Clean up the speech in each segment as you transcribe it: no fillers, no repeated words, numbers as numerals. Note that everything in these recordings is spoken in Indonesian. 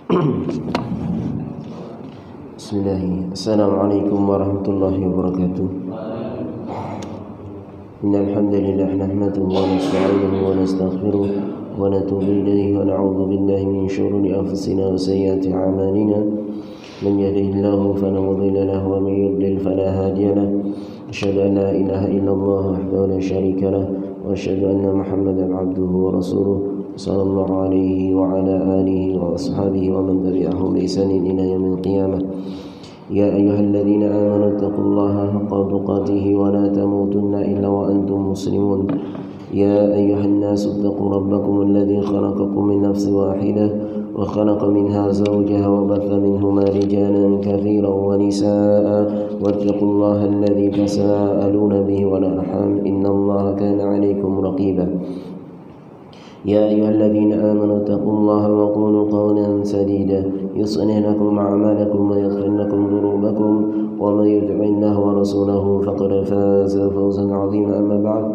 Bismillahirrahmanirrahim. Assalamualaikum warahmatullahi wabarakatuh. Innal hamdalillah nahmaduhu wa nasta'inuhu wa nastaghfiruh wa natubu ilayhi wa na'udzu billahi min shururi anfusina wa sayyiati a'malina. Man yahdihillahu fala mudilla lahu wa man yudlil fala hadiya lahu. Asyhadu an la ilaha illallah wahdahu la syarika lahu wa asyhadu anna Muhammadan 'abduhu wa rasuluh. Sallallahu alaihi wa ala alihi wa ashabihi wa man tabi'ahum bi ihsanin ila yaumil qiyamah. Ya ayyuhalladzina amanu taqullaha haqqa tuqatih wa la tamutunna illa wa antum muslimun. Ya ayyuhan nasu taqu rabbakum alladzi khalaqakum min nafsin wahidah wa khalaqa minha zawjaha wa batha minhuma rijalan katsiran wa nisaa'a wattaqullaha alladzi tasaaluna bihi wal arham innallaha kana 'alaykum raqiba. يا أيها الذين آمنوا اتقوا الله وقولوا قولا سديدا يصلح لكم أعمالكم ويغفر لكم ذنوبكم ومن يطع الله ورسوله فقد فاز فوزا عظيما. أما بعد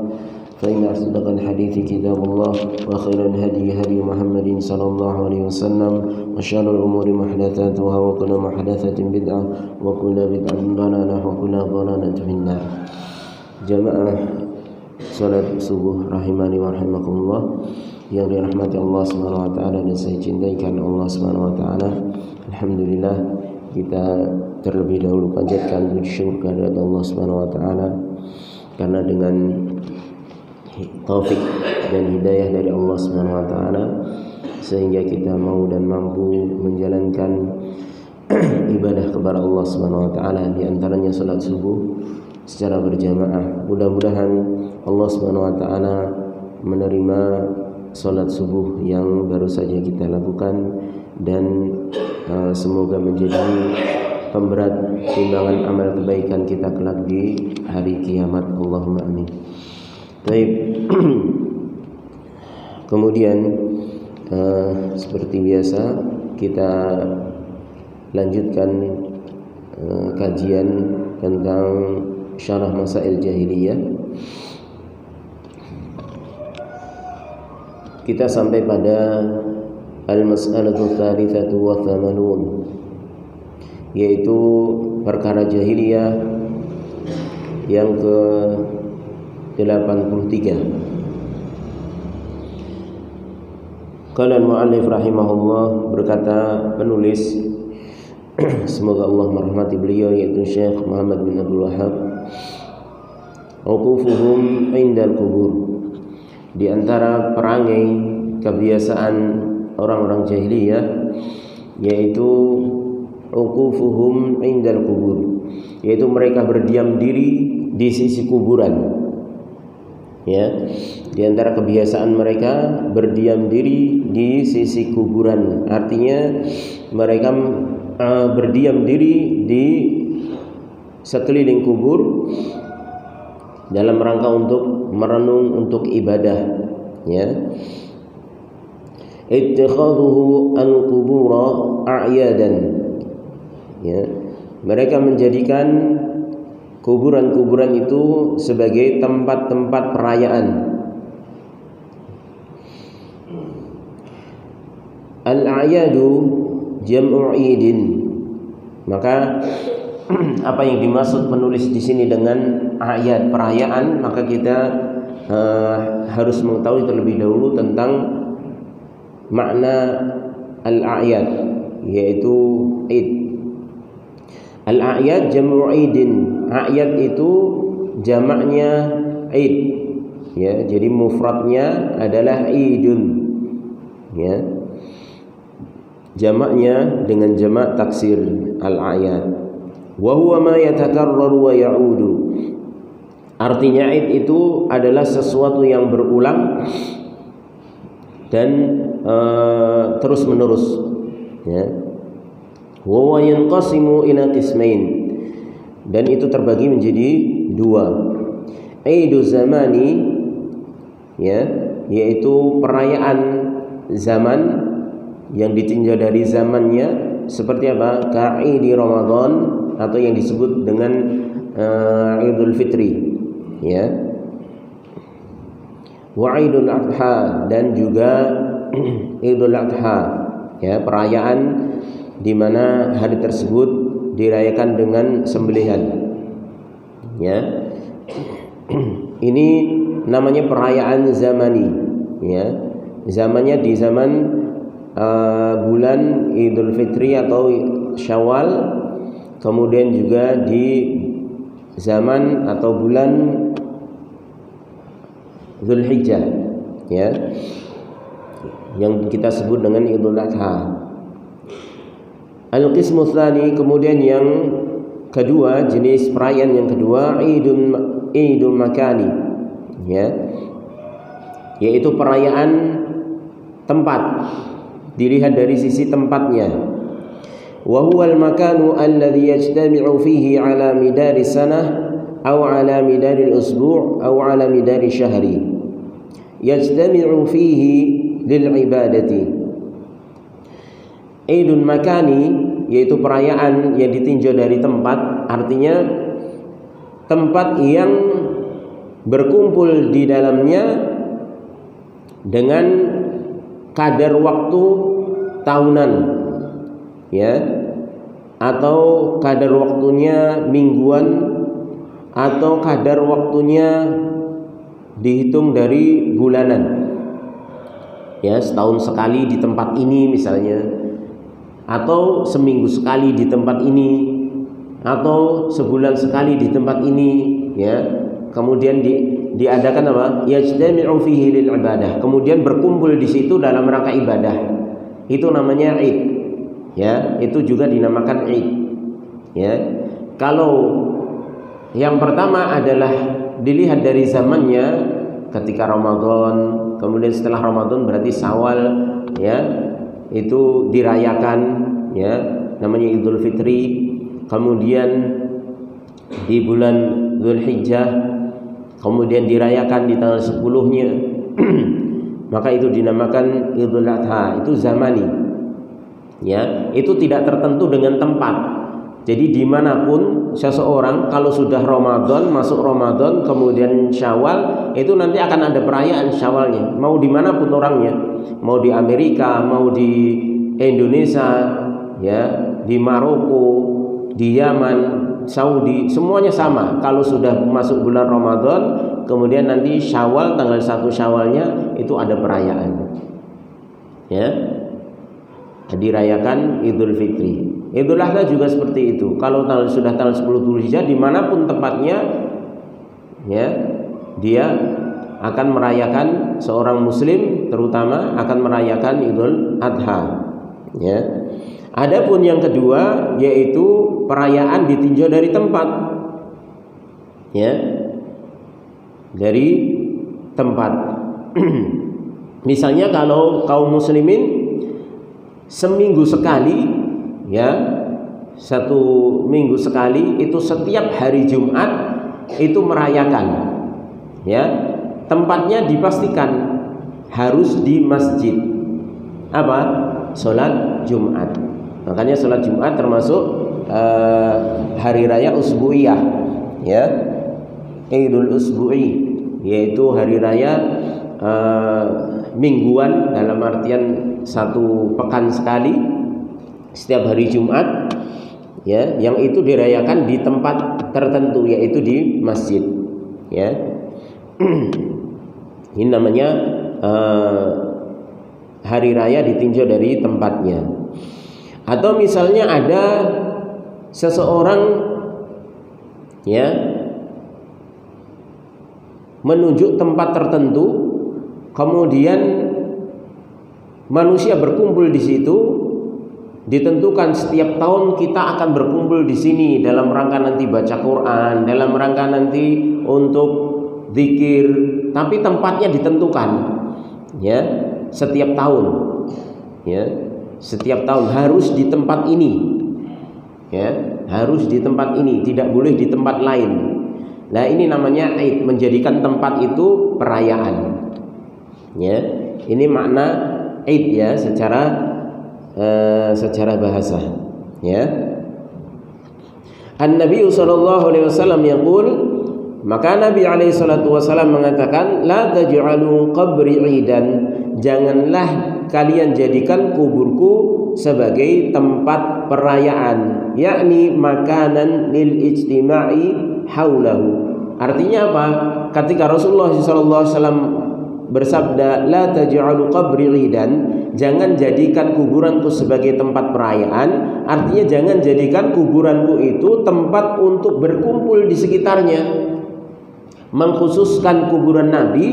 فإن أصدق الحديث كتاب الله وخير الهدي هدي محمد صلى الله عليه وسلم وشر الأمور محدثاتها وكل محدثة بدعة وكل بدعة ضلالة وكل ضلالة في النار. Jamaah salat subuh rahimani wa rahimakumullah yang dirahmati Allah Subhanahu wa taala dan saya cintai karena Allah Subhanahu wa taala. Alhamdulillah, kita terlebih dahulu panjatkan puji syukur kehadirat Allah Subhanahu wa taala karena dengan taufik dan hidayah dari Allah Subhanahu wa taala sehingga kita mau dan mampu menjalankan ibadah kepada Allah Subhanahu wa taala, di antaranya salat subuh secara berjamaah. Mudah-mudahan Allah Subhanahu wa taala menerima salat subuh yang baru saja kita lakukan dan semoga menjadi pemberat timbangan amal kebaikan kita kelak di hari kiamat. Allahumma amin. Baik. Kemudian seperti biasa kita lanjutkan kajian tentang syarah masail jahiliyah. Kita sampai pada al-mas'alatu tsalitsatu wa tsamanun, yaitu perkara jahiliyah yang ke-83. Qala al-mu'allif rahimahullah, berkata penulis semoga Allah merahmati beliau, yaitu Syekh Muhammad bin Abdul Wahhab, uqufuhum indal qubur, di antara perangai kebiasaan orang-orang jahiliyah yaitu uqufuhum indal qubur, yaitu mereka berdiam diri di sisi kuburan. Ya, di antara kebiasaan mereka berdiam diri di sisi kuburan, artinya mereka berdiam diri di sekeliling kubur dalam rangka untuk merenung, untuk ibadah. Ya, ittikhadhuhu al-qubura a'yadan. Ya, mereka menjadikan kuburan-kuburan itu sebagai tempat-tempat perayaan. Al-a'yadu jam'u 'idin. Maka apa yang dimaksud penulis di sini dengan ayat perayaan, maka kita harus mengetahui terlebih dahulu tentang makna al-a'yad, yaitu id. Al-a'yad jam'u 'idin. A'yad itu jamaknya id. Ya, jadi mufradnya adalah idun. Ya. Jamaknya dengan jamak taksir al-a'yad. Wa huwa ma yatakarraru wa ya'udu. Artinya id itu adalah sesuatu yang berulang dan terus menerus. Ya. Wa huwa yanqasimu ila qismain, dan itu terbagi menjadi dua. Aidu zamani, ya, yaitu perayaan zaman yang ditinjau dari zamannya, seperti apa? Ka'idi Ramadan, atau yang disebut dengan Idul Fitri, ya. Wa Idul Adha, dan juga Idul Adha, ya, perayaan di mana hari tersebut dirayakan dengan sembelihan, ya. Ini namanya perayaan zamani, ya. Zamannya di zaman bulan Idul Fitri atau Syawal, kemudian juga di zaman atau bulan Dzulhijjah, ya, yang kita sebut dengan Idul Adha. Al-qismu tsani, kemudian yang kedua, jenis perayaan yang kedua, Idul Makani, ya, yaitu perayaan tempat, dilihat dari sisi tempatnya. Wa huwa al-makanu alladhi yajtami'u fihi 'ala midari sanah aw 'ala midari al-usbu' aw 'ala midari syahri. Yajtami'u fihi lil ibadati. Idul Makani yaitu perayaan yang ditinjau dari tempat, artinya tempat yang berkumpul di dalamnya dengan kadar waktu tahunan, ya, atau kadar waktunya mingguan, atau kadar waktunya dihitung dari bulanan, ya, setahun sekali di tempat ini misalnya, atau seminggu sekali di tempat ini, atau sebulan sekali di tempat ini, ya. Kemudian diadakan apa? Yajtami'u fihi lil ibadah. Kemudian berkumpul di situ dalam rangka ibadah. Itu namanya Id. Ya, itu juga dinamakan Id. Ya. Kalau yang pertama adalah dilihat dari zamannya ketika Ramadan, kemudian setelah Ramadan berarti Syawal, ya. Itu dirayakan, ya, namanya Idul Fitri. Kemudian di bulan Dzulhijjah, kemudian dirayakan di tanggal 10-nya, maka itu dinamakan Idul Adha. Itu zamani, ya, itu tidak tertentu dengan tempat. Jadi dimanapun seseorang kalau sudah Ramadan, masuk Ramadan, kemudian Syawal, itu nanti akan ada perayaan Syawalnya. Mau dimanapun orangnya, mau di Amerika, mau di Indonesia, ya, di Maroko, di Yaman, Saudi, semuanya sama. Kalau sudah masuk bulan Ramadan, kemudian nanti Syawal, tanggal 1 Syawalnya itu ada perayaan, ya, dirayakan Idul Fitri. Idul Adha juga seperti itu. Kalau sudah tanggal 10 Dzulhijjah, dimanapun tempatnya, ya, dia akan merayakan, seorang Muslim terutama akan merayakan Idul Adha, ya. Adapun yang kedua yaitu perayaan ditinjau dari tempat, ya, dari tempat. Misalnya kalau kaum muslimin seminggu sekali, ya, 1 minggu sekali itu setiap hari Jumat itu merayakan, ya, tempatnya dipastikan harus di masjid, apa? Sholat Jumat. Makanya sholat Jumat termasuk hari raya usbu'iyah, ya, Idul Usbu'i, yaitu hari raya mingguan, dalam artian 1 pekan sekali setiap hari Jumat, ya, yang itu dirayakan di tempat tertentu, yaitu di masjid, ya. Ini namanya hari raya ditinjau dari tempatnya. Atau misalnya ada seseorang, ya, menunjuk tempat tertentu, kemudian manusia berkumpul di situ, ditentukan setiap tahun kita akan berkumpul di sini dalam rangka nanti baca Quran, dalam rangka nanti untuk zikir, tapi tempatnya ditentukan, ya, setiap tahun, ya, setiap tahun harus di tempat ini, ya, harus di tempat ini, tidak boleh di tempat lain. Nah, ini namanya Id, menjadikan tempat itu perayaan, ya. Ini makna Id, ya, secara bahasa, ya. An-Nabi sallallahu alaihi wasallam yaqul, maka Nabi alaihi salatu wasallam mengatakan, la taj'alu qabri idan, janganlah kalian jadikan kuburku sebagai tempat perayaan, yakni makanan lil ijtima'i haulahu. Artinya apa? Ketika Rasulullah SAW bersabda, la taj'alu qabri idan, jangan jadikan kuburanku sebagai tempat perayaan, artinya jangan jadikan kuburanku itu tempat untuk berkumpul di sekitarnya. Mengkhususkan kuburan Nabi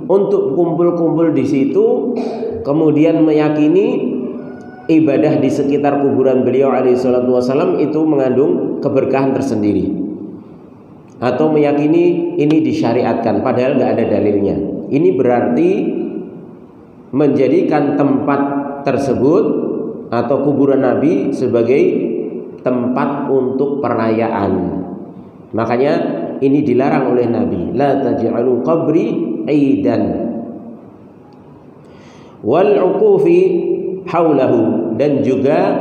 untuk kumpul-kumpul di situ, kemudian meyakini ibadah di sekitar kuburan beliau alaihissalatu wassalam itu mengandung keberkahan tersendiri, atau meyakini ini disyariatkan padahal nggak ada dalilnya. Ini berarti menjadikan tempat tersebut atau kuburan Nabi sebagai tempat untuk perayaan. Makanya ini dilarang oleh Nabi, la taj'alu qabri aidan wal uqufi haulahu, dan juga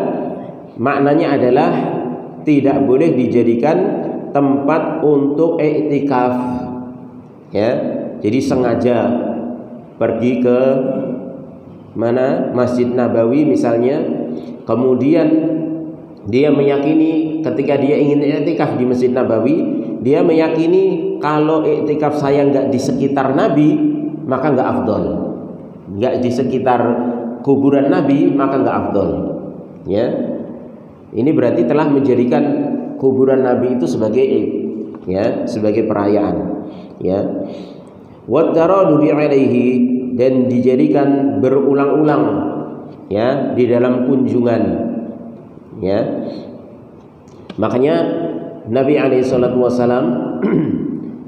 maknanya adalah tidak boleh dijadikan tempat untuk i'tikaf, ya. Jadi sengaja pergi ke mana, Masjid Nabawi misalnya, kemudian dia meyakini ketika dia ingin i'tikaf di Masjid Nabawi, dia meyakini kalau i'tikaf saya nggak di sekitar Nabi maka nggak afdol, nggak di sekitar kuburan Nabi maka nggak afdol, ya. Ini berarti telah menjadikan kuburan Nabi itu sebagai, ya, sebagai perayaan, ya. Wattaradudi alaihi, dan dijadikan berulang-ulang, ya, di dalam kunjungan, ya. Makanya Nabi alaihissalatu wassalam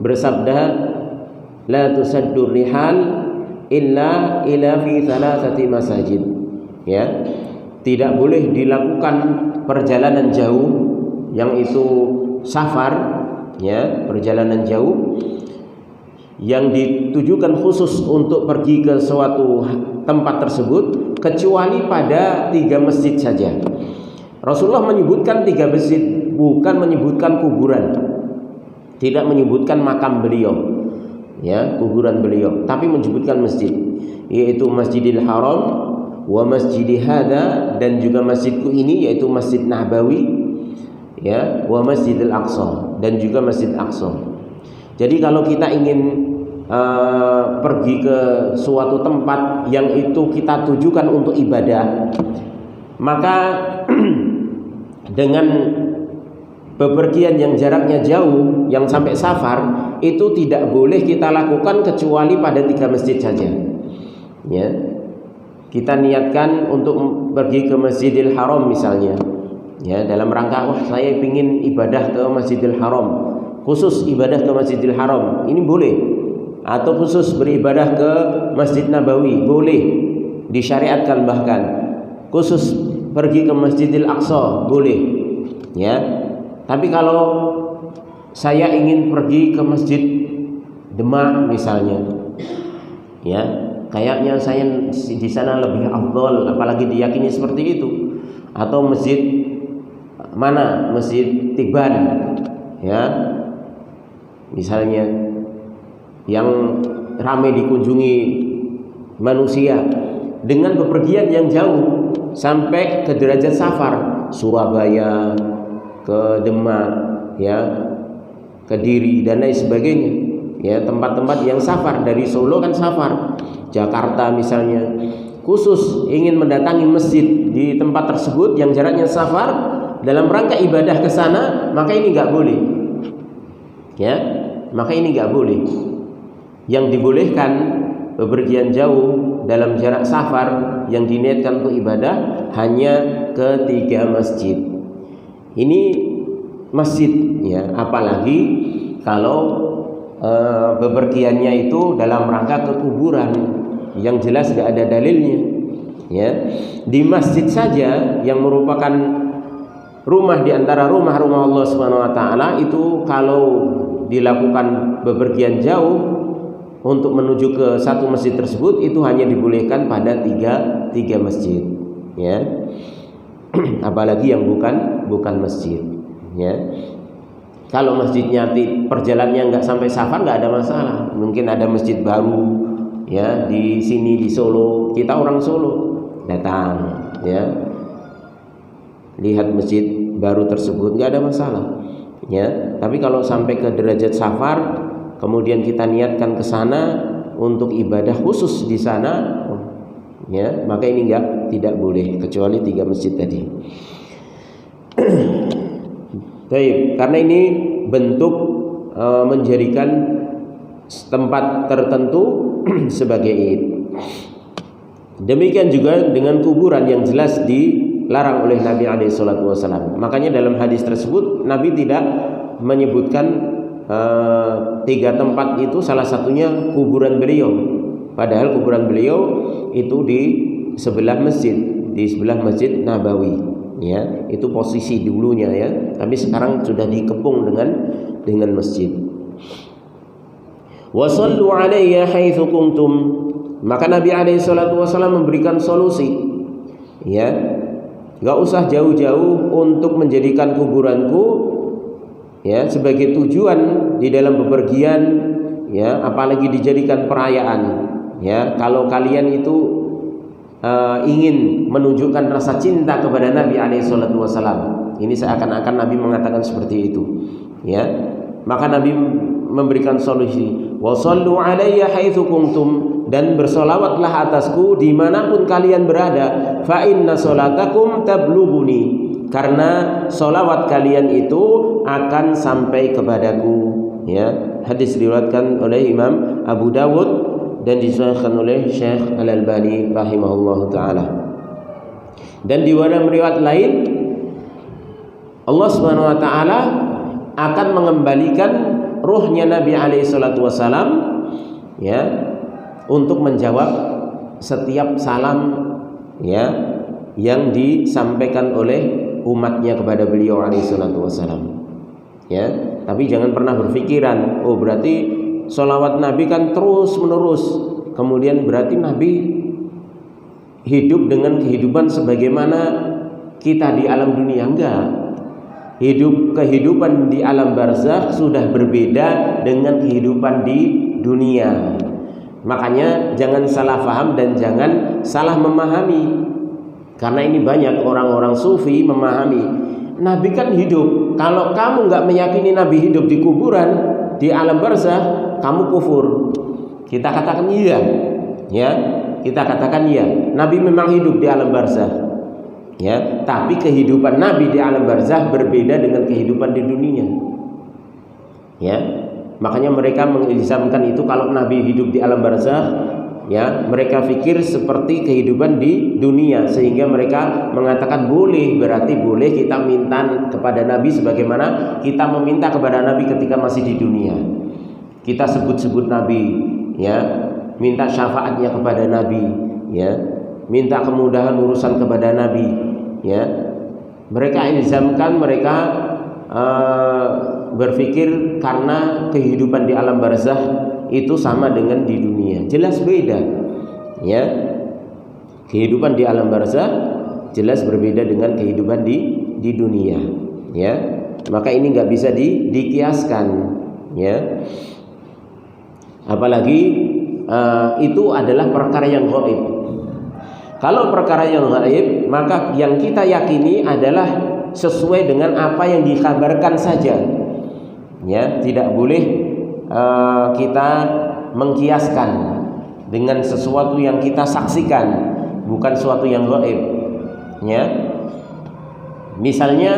bersabda, la tusaddur rihal illa ila fi thalathati masajid, ya. Tidak boleh dilakukan perjalanan jauh, yang itu safar, ya, perjalanan jauh yang ditujukan khusus untuk pergi ke suatu tempat tersebut, kecuali pada 3 masjid saja. Rasulullah menyebutkan 3 masjid, bukan menyebutkan kuburan, tidak menyebutkan makam beliau, ya, kuburan beliau, tapi menyebutkan masjid, yaitu Masjidil Haram wa Masjidi Hada, dan juga masjidku ini yaitu Masjid Nabawi, ya, wa Masjidil Aqsa, dan juga Masjid Aqsa. Jadi kalau kita ingin pergi ke suatu tempat yang itu kita tujukan untuk ibadah, maka dengan bepergian yang jaraknya jauh, yang sampai safar, itu tidak boleh kita lakukan kecuali pada 3 masjid saja, ya. Kita niatkan untuk pergi ke Masjidil Haram misalnya, ya, dalam rangka saya ingin ibadah ke Masjidil Haram, khusus ibadah ke Masjidil Haram, ini boleh. Atau khusus beribadah ke Masjid Nabawi, boleh, disyariatkan. Bahkan khusus pergi ke Masjidil Aqsa, boleh, ya. Tapi kalau saya ingin pergi ke Masjid Demak misalnya, ya, kayaknya saya di sana lebih afdol, apalagi diyakini seperti itu. Atau masjid mana, Masjid Tiban, ya, misalnya, yang ramai dikunjungi manusia, dengan bepergian yang jauh sampai ke derajat safar, Surabaya ke Demak, ya, Kediri dan lain sebagainya, ya, tempat-tempat yang safar. Dari Solo kan safar, Jakarta misalnya, khusus ingin mendatangi masjid di tempat tersebut yang jaraknya safar dalam rangka ibadah ke sana, maka ini nggak boleh, ya, maka ini nggak boleh. Yang dibolehkan bepergian jauh dalam jarak safar yang diniatkan untuk ibadah hanya ke 3 masjid. Ini masjid, ya, apalagi kalau bepergiannya itu dalam rangka ke kuburan yang jelas gak ada dalilnya, ya. Di masjid saja yang merupakan rumah di antara rumah-rumah Allah Subhanahu wa taala itu, kalau dilakukan bepergian jauh untuk menuju ke satu masjid tersebut, itu hanya dibolehkan pada tiga masjid, ya. Apalagi yang bukan masjid, ya. Kalau masjidnya perjalanannya nggak sampai safar, nggak ada masalah. Mungkin ada masjid baru, ya, di sini di Solo, kita orang Solo, datang, ya, lihat masjid baru tersebut, nggak ada masalah, ya. Tapi kalau sampai ke derajat safar, kemudian kita niatkan ke sana untuk ibadah khusus di sana, ya, maka ini tidak boleh kecuali 3 masjid tadi. Baik, karena ini bentuk menjadikan tempat tertentu sebagai id. Demikian juga dengan kuburan yang jelas dilarang oleh Nabi SAW. Makanya dalam hadis tersebut Nabi tidak menyebutkan 3 tempat itu, salah satunya kuburan beliau. Padahal kuburan beliau itu di sebelah Masjid Nabawi, ya. Itu posisi dulunya, ya. Tapi sekarang sudah dikepung dengan masjid. Wasallu alayya haitsu kuntum. Maka Nabi SAW memberikan solusi, ya, gak usah jauh-jauh untuk menjadikan kuburanku, ya, sebagai tujuan di dalam bepergian, ya, apalagi dijadikan perayaan, ya. Kalau kalian itu ingin menunjukkan rasa cinta kepada Nabi SAW, ini seakan-akan Nabi mengatakan seperti itu, ya. Maka Nabi memberikan solusi, wasallu alayya haitsu kuntum, dan bersolawatlah atasku dimanapun kalian berada, fa inna solatakum tablughuni, karena solawat kalian itu akan sampai kepadaku, ya. Hadis diriwayatkan oleh Imam Abu Dawud dan disahihkan oleh Syekh Al-Albani rahimahullahu taala. Dan di dalam riwayat lain, Allah Subhanahu wa taala akan mengembalikan ruhnya Nabi SAW, ya, untuk menjawab setiap salam, ya, yang disampaikan oleh umatnya kepada beliau SAW, ya. Tapi jangan pernah berpikiran, oh berarti sholawat Nabi kan terus menerus, kemudian berarti Nabi hidup dengan kehidupan sebagaimana kita di alam dunia. Enggak. Kehidupan di alam barzakh sudah berbeda dengan kehidupan di dunia. Makanya jangan salah paham dan jangan salah memahami. Karena ini banyak orang-orang sufi memahami Nabi kan hidup. Kalau kamu nggak meyakini Nabi hidup di kuburan, di alam barzakh, kamu kufur. Kita katakan iya, ya. Kita katakan iya. Nabi memang hidup di alam barzakh. Ya, tapi kehidupan Nabi di alam barzakh berbeda dengan kehidupan di dunia. Ya, makanya mereka mengilzamkan itu kalau Nabi hidup di alam barzakh, ya, mereka pikir seperti kehidupan di dunia, sehingga mereka mengatakan boleh, berarti boleh kita minta kepada Nabi sebagaimana kita meminta kepada Nabi ketika masih di dunia. Kita sebut-sebut Nabi, ya, minta syafaatnya kepada Nabi, ya, minta kemudahan urusan kepada Nabi, ya. Mereka ilzamkan, mereka berpikir karena kehidupan di alam barzakh itu sama dengan di dunia. Jelas beda, ya. Kehidupan di alam barzakh jelas berbeda dengan kehidupan di dunia, ya. Maka ini nggak bisa dikiaskan, ya. Apalagi itu adalah perkara yang gaib. Kalau perkara yang gaib, maka yang kita yakini adalah sesuai dengan apa yang dikabarkan saja, ya. Tidak boleh kita mengkiaskan dengan sesuatu yang kita saksikan, bukan sesuatu yang gaib, ya. Misalnya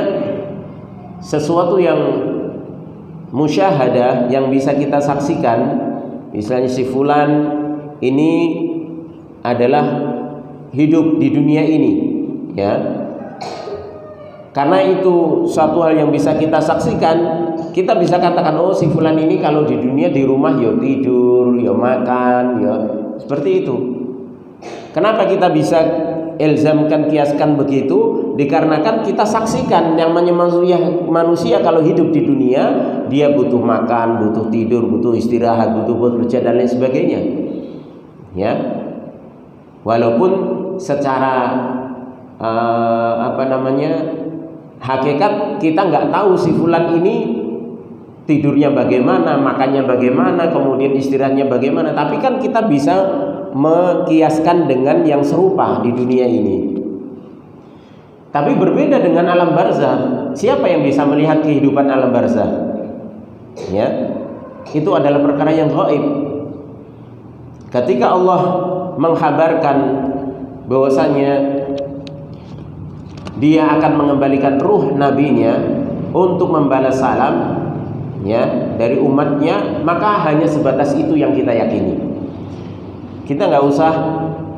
sesuatu yang musyahadah yang bisa kita saksikan, misalnya si fulan ini adalah hidup di dunia ini, ya. Karena itu suatu hal yang bisa kita saksikan, kita bisa katakan, oh si fulan ini kalau di dunia di rumah ya tidur, ya makan, ya seperti itu. Kenapa kita bisa ilzamkan, kiaskan begitu? Dikarenakan kita saksikan yang namanya manusia kalau hidup di dunia, dia butuh makan, butuh tidur, butuh istirahat, butuh bekerja dan lain sebagainya, ya. Walaupun secara hakikat kita nggak tahu si fulan ini tidurnya bagaimana, makannya bagaimana, kemudian istirahatnya bagaimana, tapi kan kita bisa Mekiaskan dengan yang serupa di dunia ini. Tapi berbeda dengan alam barzah. Siapa yang bisa melihat kehidupan alam barzah? Ya, itu adalah perkara yang gaib. Ketika Allah menghabarkan bahwasanya Dia akan mengembalikan ruh nabinya untuk membalas salam, ya, dari umatnya, maka hanya sebatas itu yang kita yakini. Kita nggak usah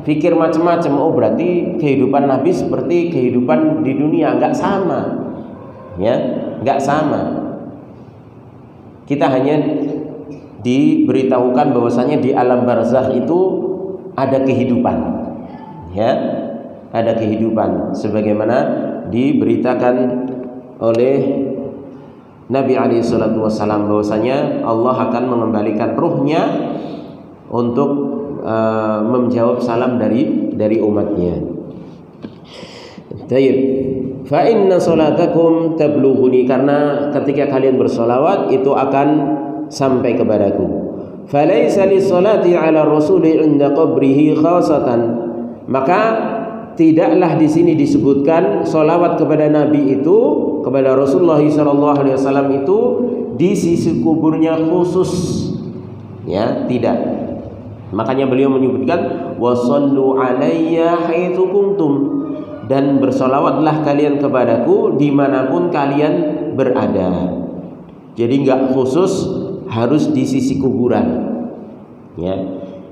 pikir macam-macam. Oh, berarti kehidupan Nabi seperti kehidupan di dunia. Nggak sama, ya, nggak sama. Kita hanya diberitahukan bahwasanya di alam barzakh itu ada kehidupan, ya, ada kehidupan, sebagaimana diberitakan oleh Nabi SAW bahwasanya Allah akan mengembalikan ruhnya untuk menjawab salam dari umatnya. Tayyib. Fa inna salatakum tablughuni, karena ketika kalian bersolawat itu akan sampai kepadaku. Falaysa lis-salati 'ala rasuli 'inda qabrihi khasatan, maka tidaklah di sini disebutkan solawat kepada Nabi itu, kepada Rasulullah SAW itu di sisi kuburnya khusus, ya, tidak. Makanya beliau menyebutkan wasallu alayya haitsu kuntum, dan bersolawatlah kalian kepadaku dimanapun kalian berada. Jadi nggak khusus harus di sisi kuburan, ya.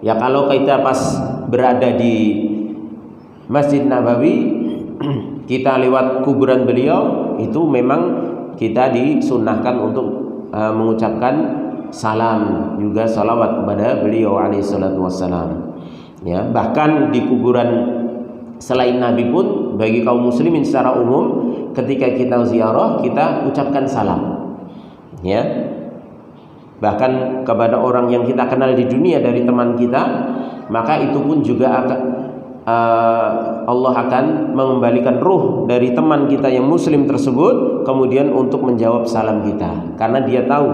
Ya, kalau kita pas berada di Masjid Nabawi, kita lewat kuburan beliau, itu memang kita disunnahkan untuk mengucapkan salam, juga salawat kepada beliau alaihissalatu wassalam, ya. Bahkan di kuburan selain Nabi pun bagi kaum muslimin secara umum, ketika kita ziarah kita ucapkan salam, ya. Bahkan kepada orang yang kita kenal di dunia dari teman kita, maka itu pun juga Allah akan mengembalikan ruh dari teman kita yang muslim tersebut kemudian untuk menjawab salam kita, karena dia tahu,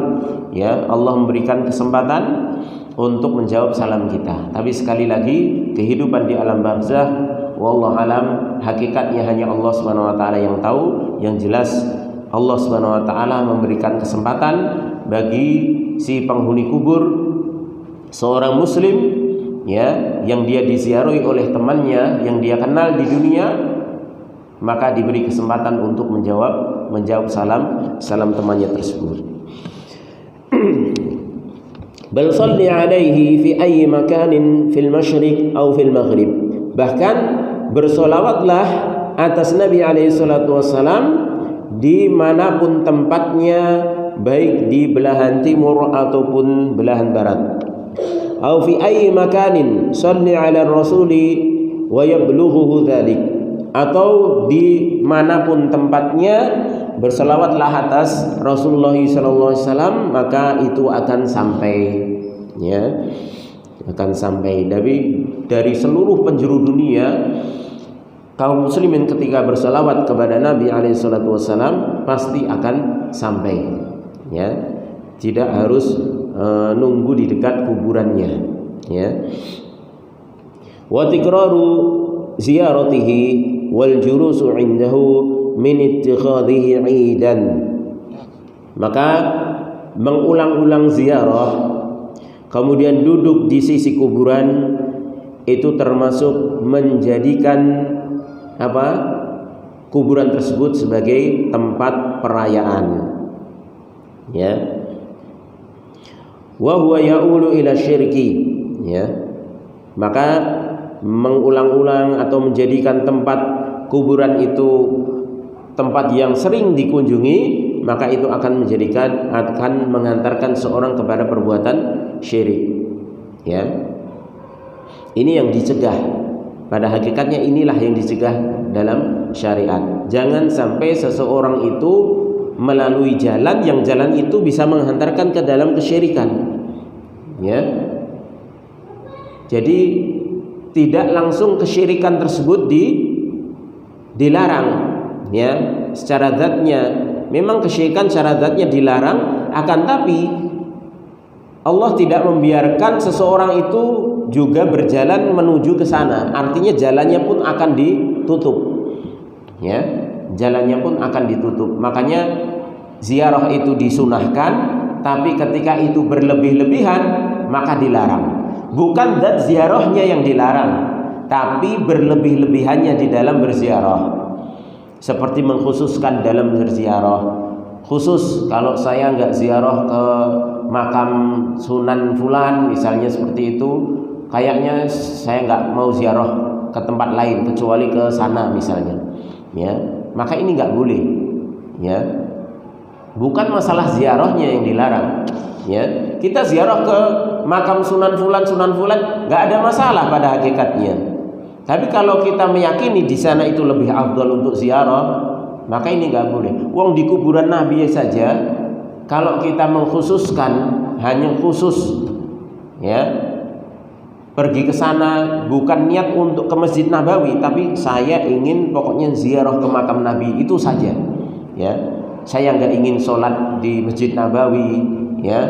ya, Allah memberikan kesempatan untuk menjawab salam kita. Tapi sekali lagi, kehidupan di alam barzakh wallahu alam, hakikatnya hanya Allah Subhanahu wa taala yang tahu. Yang jelas Allah Subhanahu wa taala memberikan kesempatan bagi si penghuni kubur, seorang muslim, ya, yang dia diziarahi oleh temannya yang dia kenal di dunia, maka diberi kesempatan untuk menjawab salam temannya tersebut. Bal salli alaihi fi ayyi makanin fil masyriq aw fil maghrib, bahkan bersolawatlah atas Nabi alaihi salatu wassalam dimanapun tempatnya, baik di belahan timur ataupun belahan barat. Au fi ayyi makanin shalli 'ala rasuli wa yablughuhu dzalik, atau di manapun tempatnya berselawatlah atas Rasulullah sallallahu alaihi wasallam, maka itu akan sampai, ya, akan sampai dari seluruh penjuru dunia. Kaum muslimin ketika berselawat kepada Nabi alaihi salatu wasallam pasti akan sampai, ya. Tidak harus nunggu di dekat kuburannya, ya. Wa tikraru ziyaratihi wal julusu indahu min ittikhadhihi 'idan, maka mengulang-ulang ziarah kemudian duduk di sisi kuburan itu termasuk menjadikan kuburan tersebut sebagai tempat perayaan, ya. Wa huwa ya'ulu ila syirki, ya. Maka mengulang-ulang atau menjadikan tempat kuburan itu tempat yang sering dikunjungi, maka itu akan mengantarkan seorang kepada perbuatan syirik, ya. Ini yang dicegah. Pada hakikatnya inilah yang dicegah dalam syariat. Jangan sampai seseorang itu melalui jalan yang jalan itu bisa menghantarkan ke dalam kesyirikan, ya. Jadi tidak langsung kesyirikan tersebut dilarang, ya, secara zatnya. Memang kesyirikan secara zatnya dilarang, akan tapi Allah tidak membiarkan seseorang itu juga berjalan menuju ke sana, artinya jalannya pun akan ditutup. Ya, jalannya pun akan ditutup. Makanya ziarah itu disunahkan, tapi ketika itu berlebih-lebihan maka dilarang. Bukan zat ziarahnya yang dilarang, tapi berlebih-lebihannya di dalam berziarah. Seperti mengkhususkan dalam berziarah. Khusus kalau saya nggak ziarah ke makam Sunan Fulan misalnya seperti itu, kayaknya saya nggak mau ziarah ke tempat lain kecuali ke sana misalnya, ya, maka ini nggak boleh, ya. Bukan masalah ziarahnya yang dilarang, ya. Kita ziarah ke makam Sunan Fulan nggak ada masalah pada hakikatnya. Tapi kalau kita meyakini di sana itu lebih afdal untuk ziarah, maka ini nggak boleh. Wong di kuburan Nabi saja, kalau kita mengkhususkan hanya khusus, ya, pergi ke sana bukan niat untuk ke Masjid Nabawi, tapi saya ingin pokoknya ziarah ke makam Nabi itu saja, ya. Saya nggak ingin sholat di Masjid Nabawi, ya.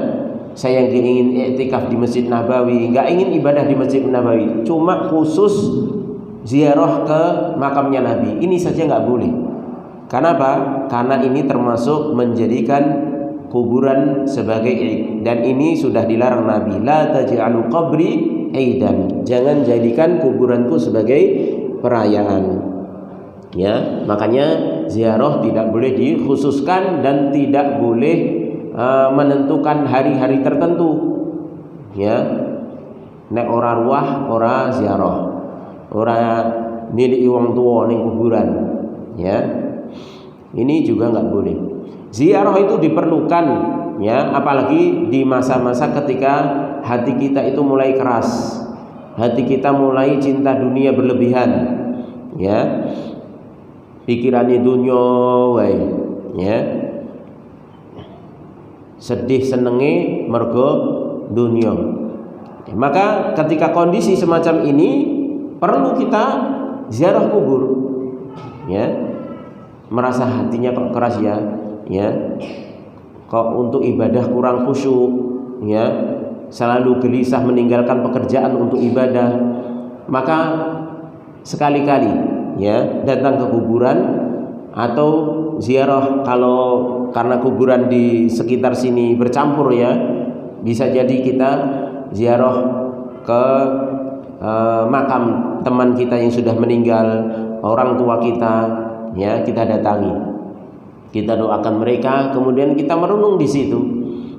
Saya nggak ingin i'tikaf di Masjid Nabawi, nggak ingin ibadah di Masjid Nabawi, cuma khusus ziarah ke makamnya Nabi. Ini saja nggak boleh. Kenapa? Karena ini termasuk menjadikan kuburan sebagai id, dan ini sudah dilarang Nabi. La taj'alu qabri aidan. Jangan jadikan kuburanku sebagai perayaan. Ya, makanya ziarah tidak boleh dikhususkan dan tidak boleh menentukan hari-hari tertentu. Ya. Nek ora ruah, ora ziarah. Ora nilai wong tua ning kuburan. Ya. Ini juga nggak boleh. Ziarah itu diperlukan, ya, apalagi di masa-masa ketika hati kita itu mulai keras, hati kita mulai cinta dunia berlebihan, ya, pikirannya dunia, wae, ya, sedih senenge mergo dunia. Maka ketika kondisi semacam ini perlu kita ziarah kubur, ya. Merasa hatinya kok keras, ya, kok untuk ibadah kurang khusyuk, ya, selalu gelisah meninggalkan pekerjaan untuk ibadah, maka sekali-kali, ya, datang ke kuburan atau ziarah. Kalau karena kuburan di sekitar sini bercampur, ya, bisa jadi kita ziarah ke makam teman kita yang sudah meninggal, orang tua kita, ya, kita datangi, kita doakan mereka, kemudian kita merenung di situ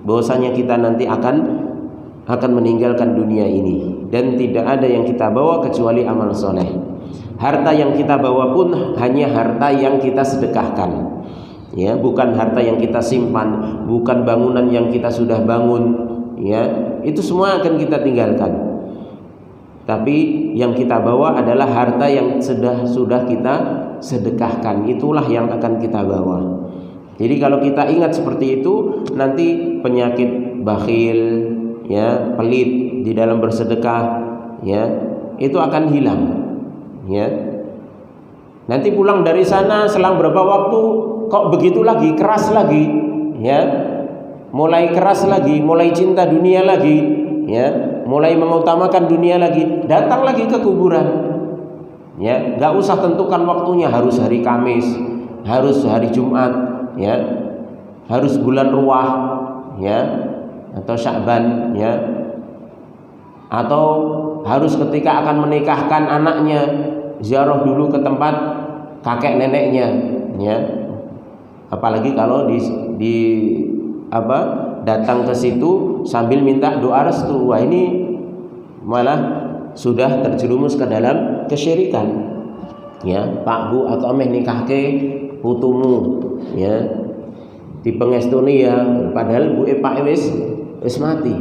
bahwasanya kita nanti akan meninggalkan dunia ini dan tidak ada yang kita bawa kecuali amal soleh. Harta yang kita bawa pun hanya harta yang kita sedekahkan, ya, bukan harta yang kita simpan, bukan bangunan yang kita sudah bangun, ya, itu semua akan kita tinggalkan. Tapi yang kita bawa adalah harta yang sudah kita sedekahkan, itulah yang akan kita bawa. Jadi kalau kita ingat seperti itu, nanti penyakit bakhil, ya, pelit di dalam bersedekah, ya, itu akan hilang, ya. Nanti pulang dari sana selang berapa waktu kok begitu lagi, keras lagi, ya, mulai keras lagi, mulai cinta dunia lagi, ya, mulai mengutamakan dunia lagi, datang lagi ke kuburan. Ya, nggak usah tentukan waktunya harus hari Kamis, harus hari Jumat, ya, harus bulan Ruwah, ya, atau Sya'ban, ya, atau harus ketika akan menikahkan anaknya ziarah dulu ke tempat kakek neneknya, ya. Apalagi kalau datang ke situ sambil minta doa restu, wah ini malah sudah terjerumus ke dalam kesyirikan, ya. Pak Bu atau ameh nikahke putumu, ya, dipengestuni, ya, padahal bu Pak wis mati,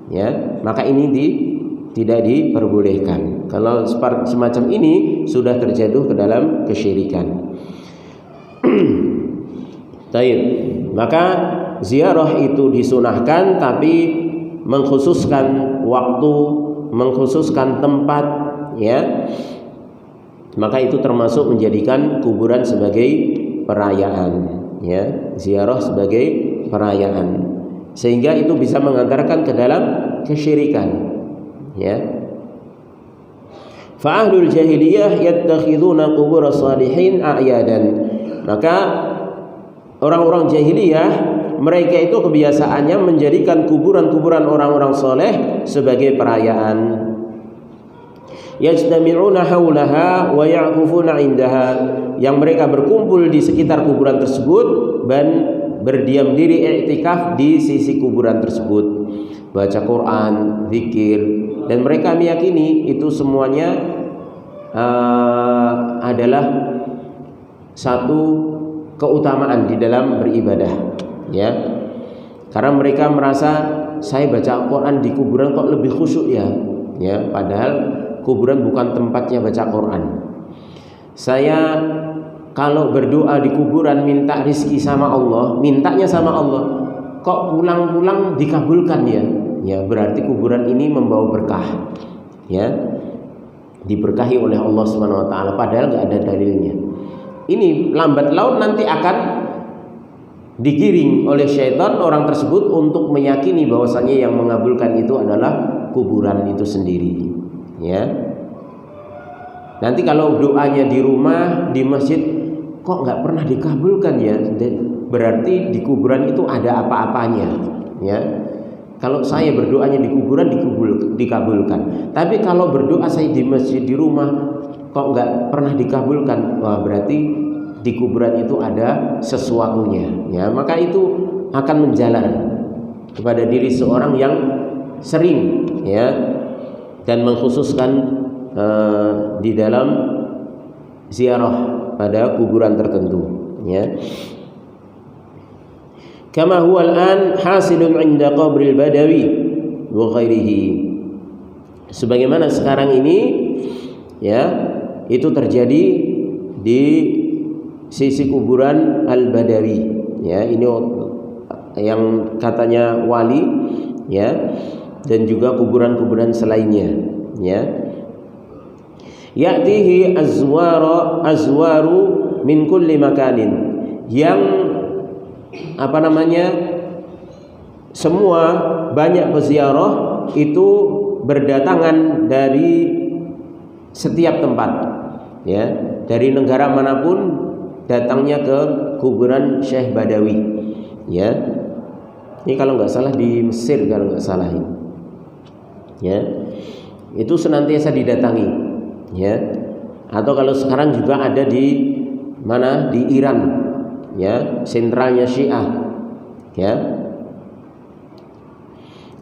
ya, maka ini tidak diperbolehkan. Kalau semacam ini sudah terjatuh ke dalam kesyirikan. Baik, maka ziarah itu disunahkan, tapi mengkhususkan waktu, mengkhususkan tempat, ya, maka itu termasuk menjadikan kuburan sebagai perayaan, ya, ziarah sebagai perayaan, sehingga itu bisa mengantarkan ke dalam kesyirikan, ya. Fa ahlul jahiliyah yattakhiduna qubur salihin a'yadan. Maka orang-orang jahiliyah mereka itu kebiasaannya menjadikan kuburan-kuburan orang-orang soleh sebagai perayaan. Yajtami'una haulaha wa ya'kufuna 'indaha, yang mereka berkumpul di sekitar kuburan tersebut dan berdiam diri i'tikaf di sisi kuburan tersebut, baca Quran, zikir, dan mereka meyakini itu semuanya adalah satu keutamaan di dalam beribadah, ya. Karena mereka merasa saya baca Quran di kuburan kok lebih khusyuk ya, padahal kuburan bukan tempatnya baca Quran. Saya kalau berdoa di kuburan minta rizki sama Allah, mintanya sama Allah, kok pulang-pulang dikabulkan ya berarti kuburan ini membawa berkah, ya, diberkahi oleh Allah Subhanahu wa taala, padahal nggak ada dalilnya. Ini lambat laun nanti akan digiring oleh syaitan orang tersebut untuk meyakini bahwasanya yang mengabulkan itu adalah kuburan itu sendiri, ya. Nanti kalau doanya di rumah, di masjid kok nggak pernah dikabulkan ya, berarti di kuburan itu ada apa-apanya, ya. Kalau saya berdoanya di kuburan dikabulkan, tapi kalau berdoa saya di masjid, di rumah kok nggak pernah dikabulkan, wah berarti di kuburan itu ada sesuatunya, ya. Maka itu akan menjalar kepada diri seorang yang sering, ya, dan mengkhususkan di dalam ziarah pada kuburan tertentu, ya. Kama huwa al-an hasilun 'inda qabril badawi wa ghairihi. Sebagaimana sekarang ini, ya, itu terjadi di sisi kuburan al-badawi, ya. Ini yang katanya wali, ya, dan juga kuburan-kuburan selainnya, ya. Ya'tihi azwaru min kulli makanin, yang semua banyak peziarah itu berdatangan dari setiap tempat, ya, dari negara manapun datangnya ke kuburan Syekh Badawi, ya. Ini kalau nggak salah di Mesir, kalau nggak salah ini, ya, itu senantiasa didatangi, ya. Atau kalau sekarang juga ada di mana, di Iran, ya, sentralnya Syiah, ya.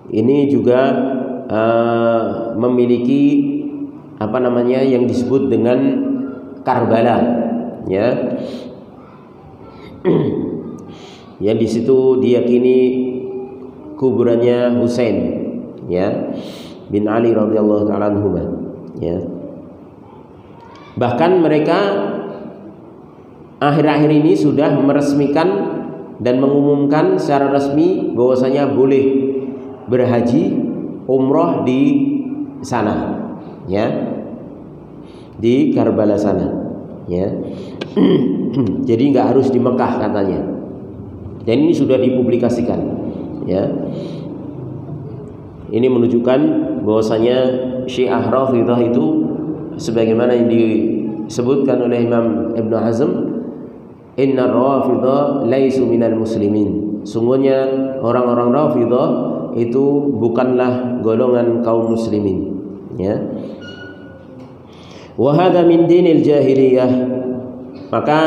Ini juga memiliki yang disebut dengan Karbala, ya. Ya, di situ diyakini kuburannya Husain, ya, bin Ali radhiyallahu taala anhuma, ya. Bahkan mereka akhir-akhir ini sudah meresmikan dan mengumumkan secara resmi bahwasanya boleh berhaji umroh di sana, ya, di Karbala sana, ya. Jadi nggak harus di Mekah katanya, dan ini sudah dipublikasikan, ya. Ini menunjukkan bahwasanya Syiah Rafidhah itu sebagaimana yang disebutkan oleh Imam Ibn Hazm, inna Rafidhah laisu minal muslimin, sungguhnya orang-orang Rafidhah itu bukanlah golongan kaum muslimin, ya. Wa hadza min dinil jahiliyah, maka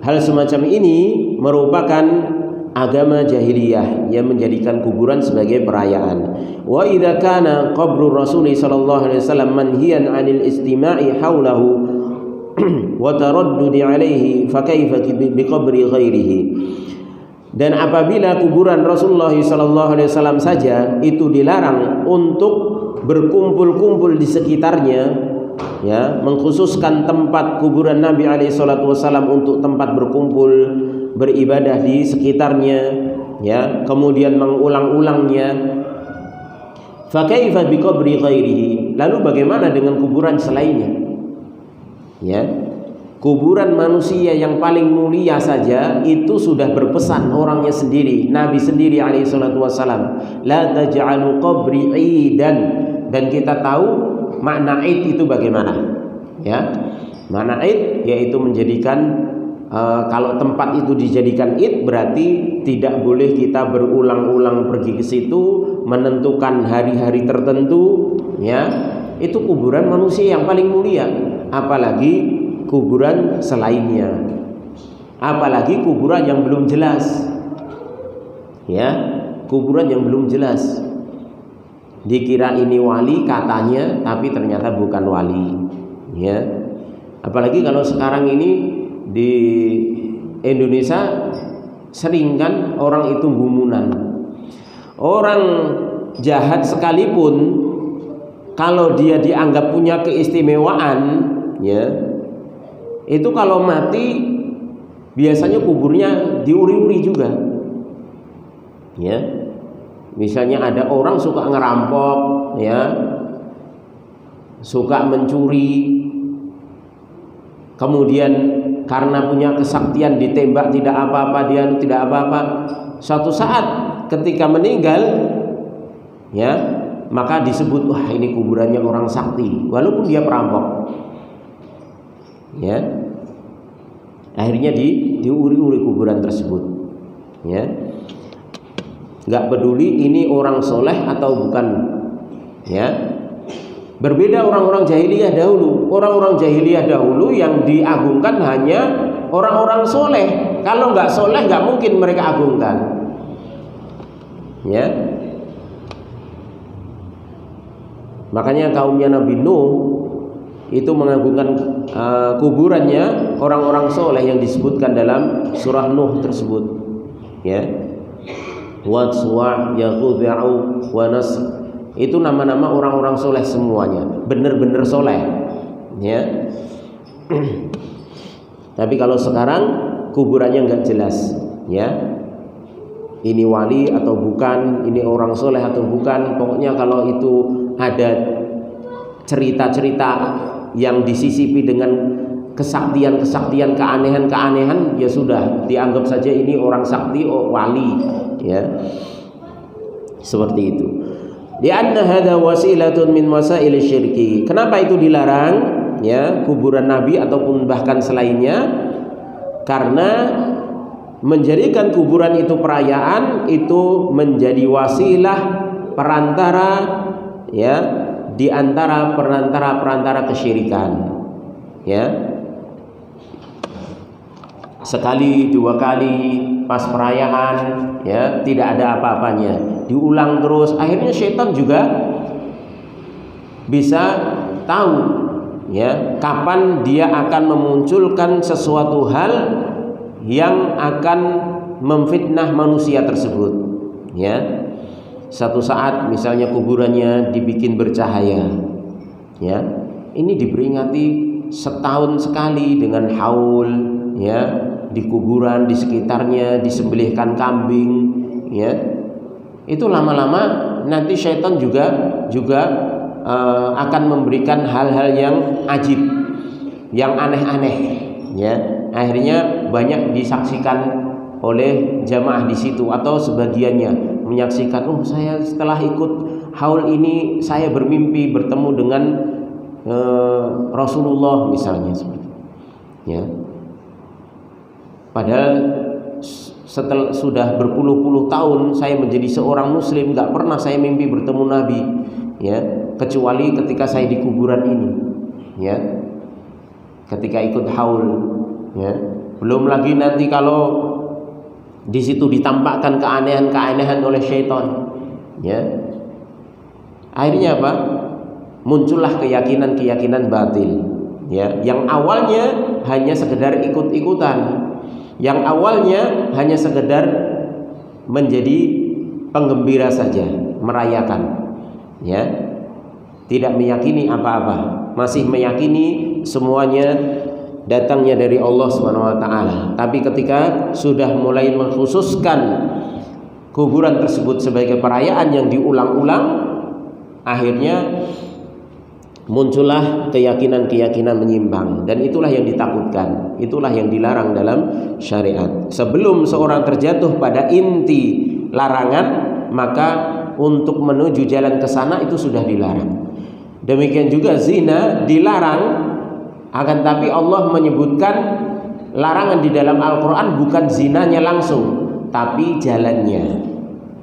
hal semacam ini merupakan agama jahiliyah yang menjadikan kuburan sebagai perayaan. Wa idza kana qabru Rasul sallallahu alaihi wasallam manhiyan 'anil istima'i haulahu wa taraddudi 'alaihi fa kaifa bi qabri ghairihi. Dan apabila kuburan Rasulullah sallallahu alaihi wasallam saja itu dilarang untuk berkumpul-kumpul di sekitarnya, ya, mengkhususkan tempat kuburan Nabi alaihi salatu wasallam untuk tempat berkumpul beribadah di sekitarnya, ya, kemudian mengulang-ulangnya, fa kaifa bi qabri ghairihi, lalu bagaimana dengan kuburan selainnya, ya. Kuburan manusia yang paling mulia saja itu sudah berpesan orangnya sendiri, Nabi sendiri alaihi salatu wasallam, la taj'alu qabri idan, dan kita tahu makna id itu bagaimana? Ya, makna id yaitu menjadikan kalau tempat itu dijadikan id berarti tidak boleh kita berulang-ulang pergi ke situ, menentukan hari-hari tertentu. Ya, itu kuburan manusia yang paling mulia, apalagi kuburan selainnya, apalagi kuburan yang belum jelas. Ya, kuburan yang belum jelas, dikira ini wali katanya, tapi ternyata bukan wali. Ya, apalagi kalau sekarang ini di Indonesia sering kan orang itu gumunan. Orang jahat sekalipun kalau dia dianggap punya keistimewaan, ya, itu kalau mati biasanya kuburnya diuri-uri juga. Ya, misalnya ada orang suka ngerampok, ya, suka mencuri, kemudian karena punya kesaktian ditembak tidak apa-apa, dia tidak apa-apa. Suatu saat ketika meninggal, ya, maka disebut wah ini kuburannya orang sakti, walaupun dia perampok. Ya, akhirnya diuri-uri kuburan tersebut. Ya, nggak peduli ini orang soleh atau bukan. Ya, berbeda orang-orang jahiliyah dahulu. Orang-orang jahiliyah dahulu yang diagungkan hanya orang-orang soleh. Kalau nggak soleh nggak mungkin mereka agungkan. Ya, makanya kaumnya Nabi Nuh itu mengagungkan kuburannya orang-orang soleh yang disebutkan dalam surah Nuh tersebut. Ya, Wad, Suwa', Yaghutz, Ya'uq, wa Nasr, itu nama-nama orang-orang soleh semuanya, benar-benar soleh. Ya. Tapi kalau sekarang kuburannya nggak jelas. Ya, ini wali atau bukan, ini orang soleh atau bukan. Pokoknya kalau itu ada cerita-cerita yang disisipi dengan kesaktian-kesaktian, keanehan-keanehan, ya sudah dianggap saja ini orang sakti, oh wali. Ya, seperti itu. Lianna hadza wasilatun min wasail syirki. Kenapa itu dilarang? Ya, kuburan nabi ataupun bahkan selainnya, karena menjadikan kuburan itu perayaan itu menjadi wasilah perantara, ya, di antara perantara kesyirikan. Ya, sekali dua kali pas perayaan, ya, tidak ada apa-apanya, diulang terus, akhirnya setan juga bisa tahu, ya, kapan dia akan memunculkan sesuatu hal yang akan memfitnah manusia tersebut. Ya, satu saat misalnya kuburannya dibikin bercahaya, ya, ini diperingati setahun sekali dengan haul, ya, di kuburan di sekitarnya disembelihkan kambing. Ya, itu lama-lama nanti syaitan juga akan memberikan hal-hal yang ajib, yang aneh-aneh. Ya, akhirnya banyak disaksikan oleh jamaah di situ atau sebagiannya menyaksikan, oh saya setelah ikut haul ini saya bermimpi bertemu dengan Rasulullah misalnya seperti. Ya, padahal setelah sudah berpuluh-puluh tahun saya menjadi seorang muslim, nggak pernah saya mimpi bertemu Nabi, ya, kecuali ketika saya di kuburan ini, ya, ketika ikut haul, ya. Belum lagi nanti kalau di situ ditampakkan keanehan-keanehan oleh syaitan, ya. Akhirnya apa? Muncullah keyakinan-keyakinan batil, ya, yang awalnya hanya sekedar ikut-ikutan, yang awalnya hanya sekedar menjadi penggembira saja, merayakan, ya, tidak meyakini apa-apa, masih meyakini semuanya datangnya dari Allah SWT. Tapi ketika sudah mulai mengkhususkan kuburan tersebut sebagai perayaan yang diulang-ulang, akhirnya muncullah keyakinan-keyakinan menyimpang, dan itulah yang ditakutkan, itulah yang dilarang dalam syariat. Sebelum seorang terjatuh pada inti larangan, maka untuk menuju jalan ke sana itu sudah dilarang. Demikian juga zina dilarang, akan tapi Allah menyebutkan larangan di dalam Al-Quran bukan zinanya langsung, tapi jalannya,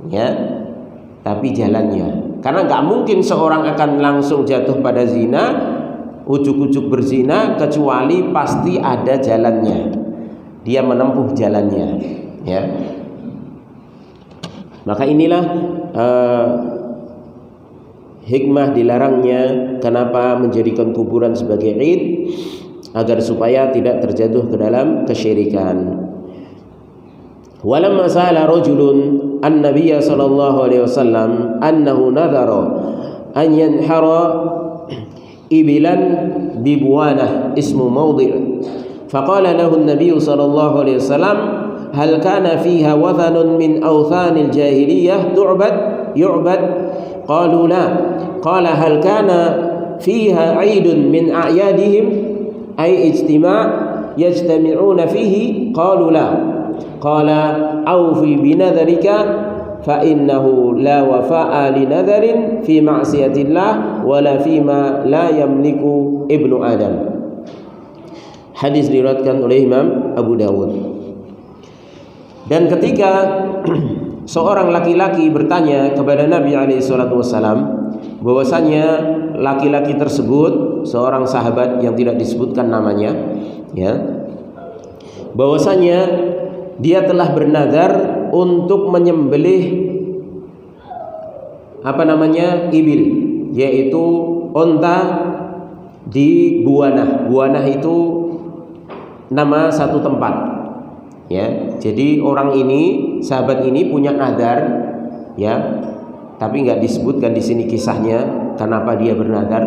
ya, tapi jalannya. Karena nggak mungkin seorang akan langsung jatuh pada zina, ujuk-ujuk berzina, kecuali pasti ada jalannya. Dia menempuh jalannya, ya. Maka inilah hikmah dilarangnya kenapa menjadikan kuburan sebagai id, agar supaya tidak terjatuh ke dalam kesyirikan. Walamma sa'ala rajulun an-nabiy sallallahu alaihi wasallam annahu nadhara an yanhara ibilan bi Buwanah ismu mawdi', faqala lahu an-nabiy sallallahu alaihi wasallam hal kana fiha wathanun min awthanil jahiliyah yu'bad qalu la, qala hal kana fiha 'idun min a'yadihim ay ijtima' yajtami'una fihi qalu la, qala awfi binadharika fa innahu la wafa'a li nadharin fi ma'siyatillah wala fima la yamliku ibnu Adam. Hadis diriwayatkan oleh Imam Abu Dawud. Dan ketika seorang laki-laki bertanya kepada Nabi SAW bahwasanya laki-laki tersebut seorang sahabat yang tidak disebutkan namanya, ya, bahwasanya dia telah bernazar untuk menyembelih ibil, yaitu onta di Buwanah. Buwanah itu nama satu tempat. Ya, jadi orang ini, sahabat ini punya nazar, ya, tapi nggak disebutkan di sini kisahnya kenapa dia bernazar.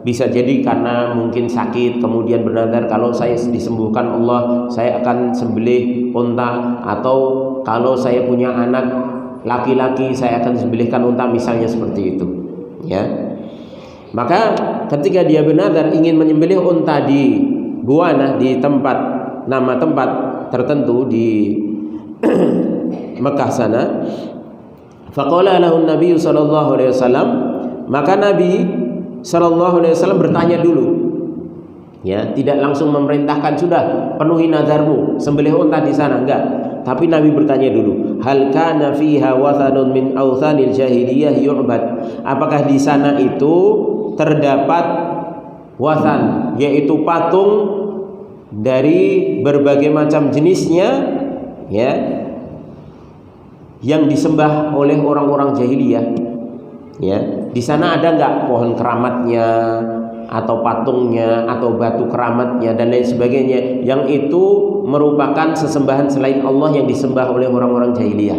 Bisa jadi karena mungkin sakit kemudian bernazar, kalau saya disembuhkan Allah saya akan sembelih unta, atau kalau saya punya anak laki-laki saya akan sembelihkan unta, misalnya seperti itu, ya. Maka ketika dia bernazar ingin menyembelih unta di Buwanah, di tempat, nama tempat tertentu di Mekah sana, faqala lahu Nabi sallallahu alaihi wasallam, maka Nabi sallallahu alaihi wasallam bertanya dulu, ya, tidak langsung memerintahkan sudah penuhi nazarmu sembelih unta di sana, enggak, tapi Nabi bertanya dulu, hal kana fiha wathanun min awthanil jahiliyah yu'bad, apakah di sana itu terdapat wathan, yaitu patung dari berbagai macam jenisnya, ya, yang disembah oleh orang-orang jahiliyah, ya. Di sana ada nggak pohon keramatnya atau patungnya atau batu keramatnya dan lain sebagainya yang itu merupakan sesembahan selain Allah yang disembah oleh orang-orang jahiliyah?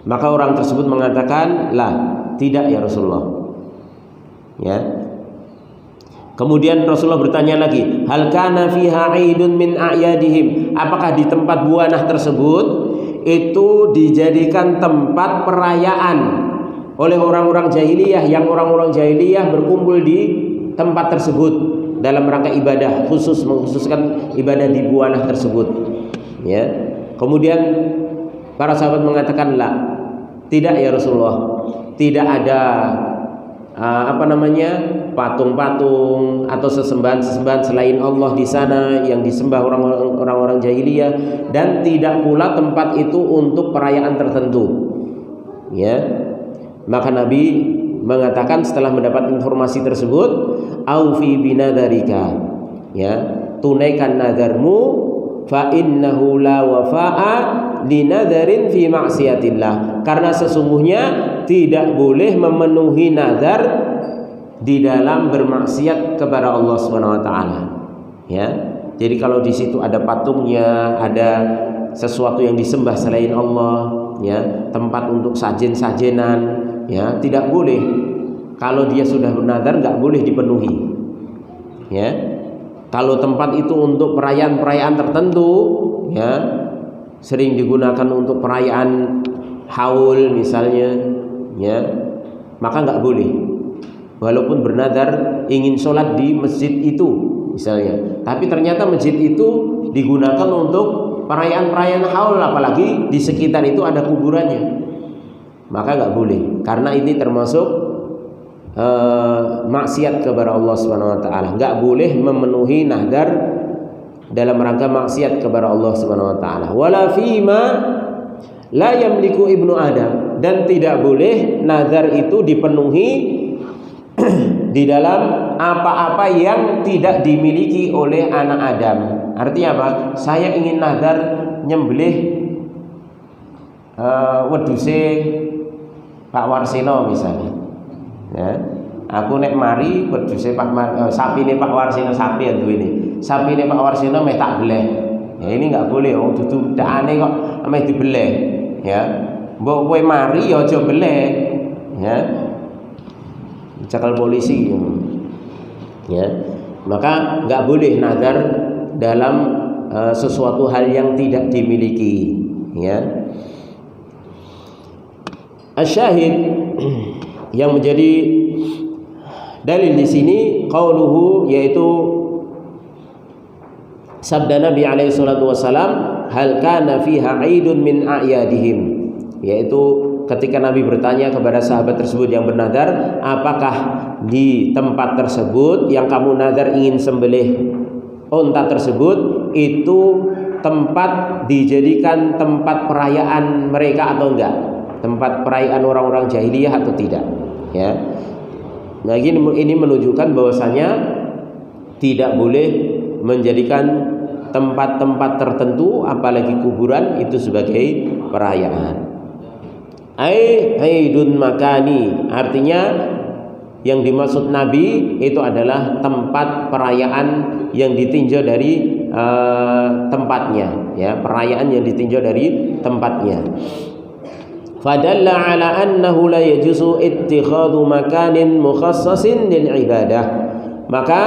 Maka orang tersebut mengatakan, lah, tidak ya Rasulullah, ya. Kemudian Rasulullah bertanya lagi, hal kana fiha 'idun min a'yadihim, apakah di tempat Buwanah tersebut itu dijadikan tempat perayaan oleh orang-orang jahiliyah, yang orang-orang jahiliyah berkumpul di tempat tersebut dalam rangka ibadah, mengkhususkan ibadah di Buwanah tersebut, ya. Kemudian para sahabat mengatakan, la, tidak ya Rasulullah, tidak ada patung-patung atau sesembahan-sesembahan selain Allah di sana yang disembah orang-orang jahiliyah, dan tidak pula tempat itu untuk perayaan tertentu, ya. Maka Nabi mengatakan setelah mendapat informasi tersebut, aufi binadarika, ya, tunaikan nadarmu, fa innahu la wafa'a linadarin fi ma'siyatillah, karena sesungguhnya tidak boleh memenuhi nazar di dalam bermaksiat kepada Allah Subhanahu wa taala, ya. Jadi kalau di situ ada patungnya, ada sesuatu yang disembah selain Allah, ya, tempat untuk sajen-sajenan, ya, tidak boleh. Kalau dia sudah bernazar nggak boleh dipenuhi, ya. Kalau tempat itu untuk perayaan-perayaan tertentu, ya, sering digunakan untuk perayaan haul misalnya, ya, maka nggak boleh. Walaupun bernazar ingin sholat di masjid itu misalnya, tapi ternyata masjid itu digunakan untuk perayaan-perayaan haul, apalagi di sekitar itu ada kuburannya, maka nggak boleh, karena ini termasuk maksiat kepada Allah Subhanahu wa taala. Enggak boleh memenuhi nadar dalam rangka maksiat kepada Allah Subhanahu wa taala. Wala fima la yamliku ibnu Adam, dan tidak boleh nazar itu dipenuhi di dalam apa-apa yang tidak dimiliki oleh anak Adam. Artinya apa? Saya ingin nazar nyembelih wedhuse Pak Warsino misalnya. Ya. Aku nek mari wedhuse sapine Pak Warsino, sapi yang duwene. Sapine Pak Warsino meh tak beleh. Ya ini enggak boleh, wong dudu dakane kok meh dibeleh. Ya, mbok kowe mari ya aja beleh, ya, cekal polisi, ya. Maka nggak boleh nazar dalam sesuatu hal yang tidak dimiliki, ya. Asyahid yang menjadi dalil di sini qauluhu, yaitu sabda Nabi alaihi salatu wasalam, hal kana fiha aidun min a'yadihim, yaitu ketika Nabi bertanya kepada sahabat tersebut yang bernazar, apakah di tempat tersebut yang kamu nazar ingin sembelih unta tersebut itu tempat dijadikan tempat perayaan mereka atau enggak, tempat perayaan orang-orang jahiliyah atau tidak, ya. Nah, ini menunjukkan bahwasanya tidak boleh menjadikan tempat-tempat tertentu apalagi kuburan itu sebagai perayaan. Aidun makani, artinya yang dimaksud Nabi itu adalah tempat perayaan yang ditinjau dari tempatnya, ya, perayaan yang ditinjau dari tempatnya. Fadalla ala annahu la yajuzu ittikhadhu makanin mukhassasin lil ibadah. Maka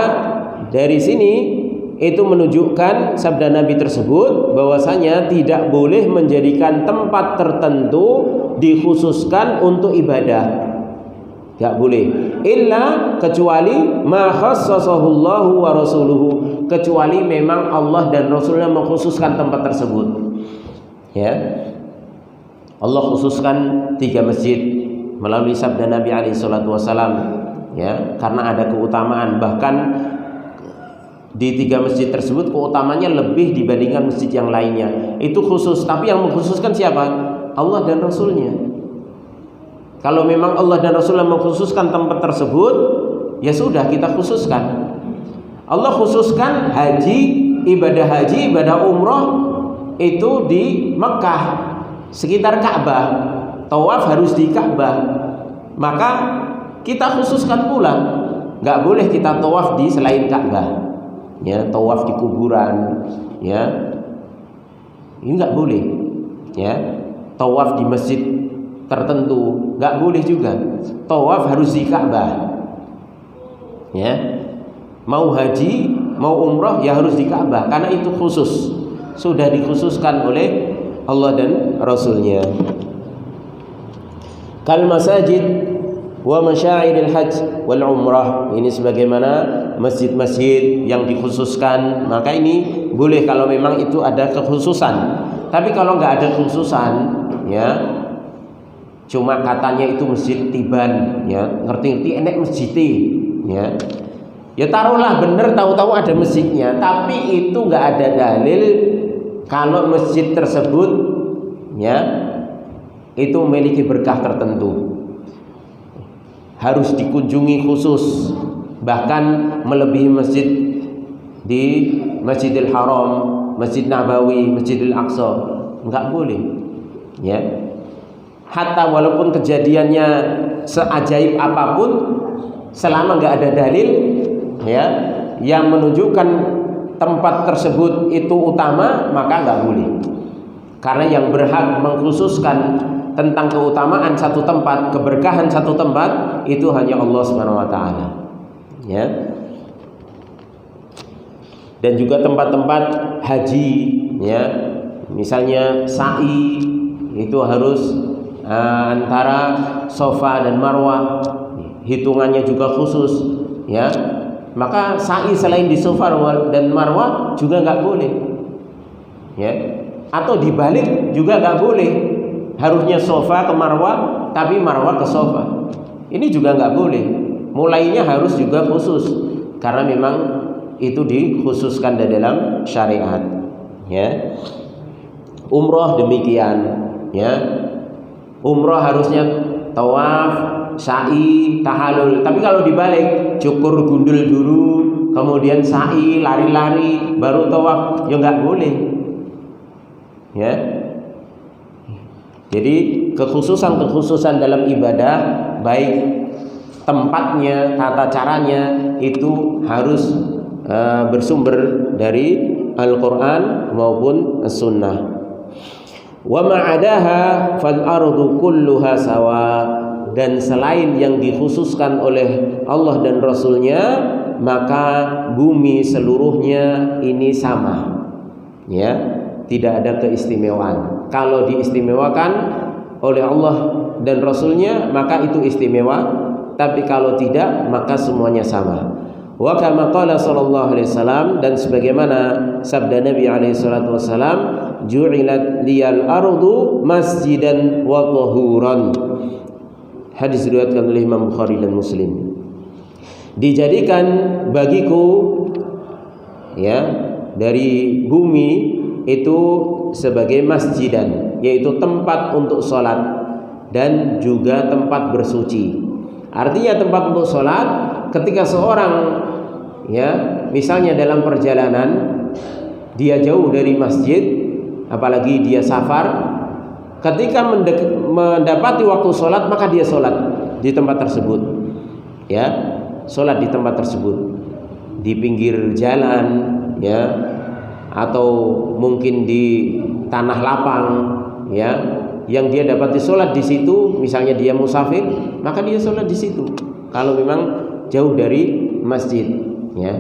dari sini itu menunjukkan sabda Nabi tersebut bahwasanya tidak boleh menjadikan tempat tertentu dikhususkan untuk ibadah. Tidak boleh. Illa, kecuali ma khassasahu Allah wa rasuluhu, kecuali memang Allah dan Rasulnya mengkhususkan tempat tersebut. Ya. Allah khususkan 3 masjid melalui sabda Nabi alaihi salatu wasalam, ya, karena ada keutamaan, bahkan di 3 masjid tersebut keutamanya lebih dibandingkan masjid yang lainnya. Itu khusus, tapi yang mengkhususkan siapa? Allah dan Rasulnya. Kalau memang Allah dan Rasulnya mengkhususkan tempat tersebut, ya sudah, kita khususkan. Allah khususkan haji, ibadah umroh itu di Mekah, sekitar Ka'bah. Tawaf harus di Ka'bah. Maka kita khususkan pula, nggak boleh kita tawaf di selain Ka'bah. Ya, tawaf di kuburan, ya, ini nggak boleh, ya. Tawaf di masjid tertentu nggak boleh juga. Tawaf harus di Ka'bah, ya. Mau haji, mau umroh ya harus di Ka'bah, karena itu khusus, sudah dikhususkan oleh Allah dan Rasulnya. Kal masajid wa masyairil hajj wal umrah, ini sebagaimana masjid-masjid yang dikhususkan, maka ini boleh kalau memang itu ada kekhususan. Tapi kalau nggak ada kekhususan, ya, cuma katanya itu masjid tiban, ya, ngerti-ngerti enek masjid, ya, ya taruhlah bener, tahu-tahu ada masjidnya, tapi itu nggak ada dalil kalau masjid tersebut, ya, itu memiliki berkah tertentu, harus dikunjungi khusus, bahkan melebihi masjid di Masjidil Haram, Masjid Nabawi, Masjidil Aqsa, enggak boleh, ya. Hatta walaupun kejadiannya seajaib apapun, selama enggak ada dalil, ya, yang menunjukkan tempat tersebut itu utama, maka enggak boleh. Karena yang berhak mengkhususkan tentang keutamaan satu tempat, keberkahan satu tempat, itu hanya Allah Subhanahu wa taala. Ya. Dan juga tempat-tempat haji, ya. Misalnya sa'i itu harus antara Safa dan Marwah, hitungannya juga khusus, ya. Maka sa'i selain di Safa dan Marwah juga enggak boleh. Ya. Atau dibalik juga enggak boleh. Harusnya Safa ke Marwah, tapi Marwah ke Safa. Ini juga nggak boleh, mulainya harus juga khusus karena memang itu dikhususkan di dalam syariat, ya. Umroh demikian, ya. Umroh harusnya tawaf, sa'i, tahallul. Tapi kalau dibalik, cukur gundul dulu, kemudian sa'i, lari-lari, baru tawaf, ya nggak boleh. Ya. Jadi kekhususan dalam ibadah, baik tempatnya, tata caranya itu harus bersumber dari Al-Quran maupun As-Sunnah. Wa ma'adaha fal ardu kulluha sawa, dan selain yang dikhususkan oleh Allah dan Rasulnya, maka bumi seluruhnya ini sama, ya, tidak ada keistimewaan. Kalau diistimewakan oleh Allah dan Rasulnya maka itu istimewa, tapi kalau tidak maka semuanya sama. Wa kama qala sallallahu alaihi wasallam, dan sebagaimana sabda Nabi alaihi salatu wasallam, ju'ilat liyal ardu masjidan wa tahuran. Hadis diriwayatkan oleh Imam Bukhari dan Muslim. Dijadikan bagiku, ya, dari bumi itu sebagai masjidan, yaitu tempat untuk sholat dan juga tempat bersuci. Artinya tempat untuk sholat ketika seorang, ya, misalnya dalam perjalanan dia jauh dari masjid, apalagi dia safar, ketika mendapati waktu sholat maka dia sholat di tempat tersebut, ya, sholat di tempat tersebut, di pinggir jalan, ya, atau mungkin di tanah lapang, ya, yang dia dapati sholat di situ, misalnya dia musafir, maka dia sholat di situ. Kalau memang jauh dari masjid, ya.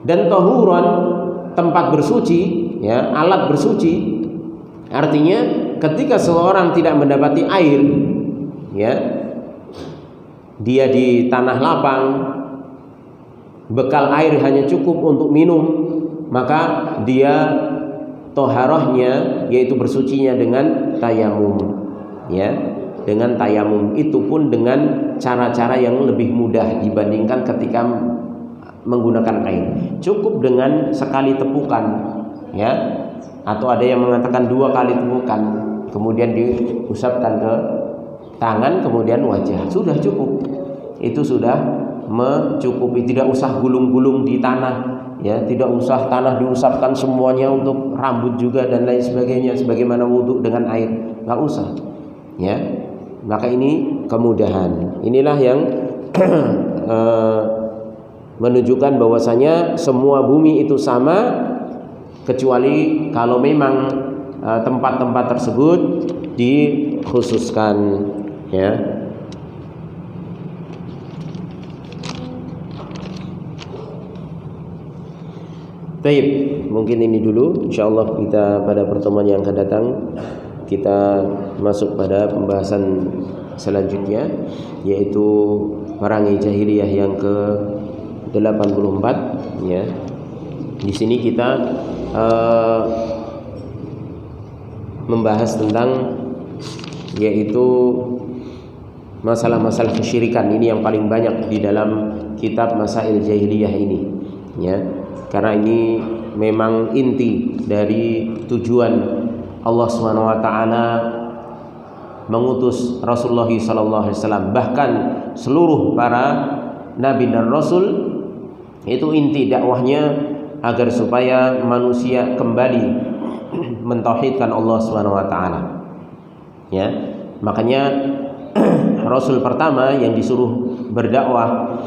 Dan tahuran, tempat bersuci, ya, alat bersuci. Artinya ketika seorang tidak mendapati air, ya, dia di tanah lapang, bekal air hanya cukup untuk minum, maka dia toharohnya, yaitu bersucinya dengan tayamum, ya, dengan tayamum. Itu pun dengan cara-cara yang lebih mudah dibandingkan ketika menggunakan air. Cukup dengan sekali tepukan, ya, atau ada yang mengatakan 2 kali tepukan, kemudian diusapkan ke tangan, kemudian wajah, sudah cukup. Itu sudah mencukupi, tidak usah gulung-gulung di tanah, ya, tidak usah tanah diusapkan semuanya untuk rambut juga dan lain sebagainya, sebagaimana wudhu dengan air, nggak usah, ya. Maka ini kemudahan. Inilah yang menunjukkan bahwasanya semua bumi itu sama, kecuali kalau memang tempat-tempat tersebut dikhususkan, ya. Baik, mungkin ini dulu. Insyaallah kita pada pertemuan yang akan datang kita masuk pada pembahasan selanjutnya, yaitu perangai jahiliyah yang ke-84, ya. Di sini kita membahas tentang yaitu masalah-masalah kesyirikan. Ini yang paling banyak di dalam kitab Masail Jahiliyah ini, ya. Karena ini memang inti dari tujuan Allah SWT mengutus Rasulullah SAW. Bahkan seluruh para nabi dan rasul itu inti dakwahnya agar supaya manusia kembali mentauhidkan Allah SWT, ya. Makanya Rasul pertama yang disuruh berdakwah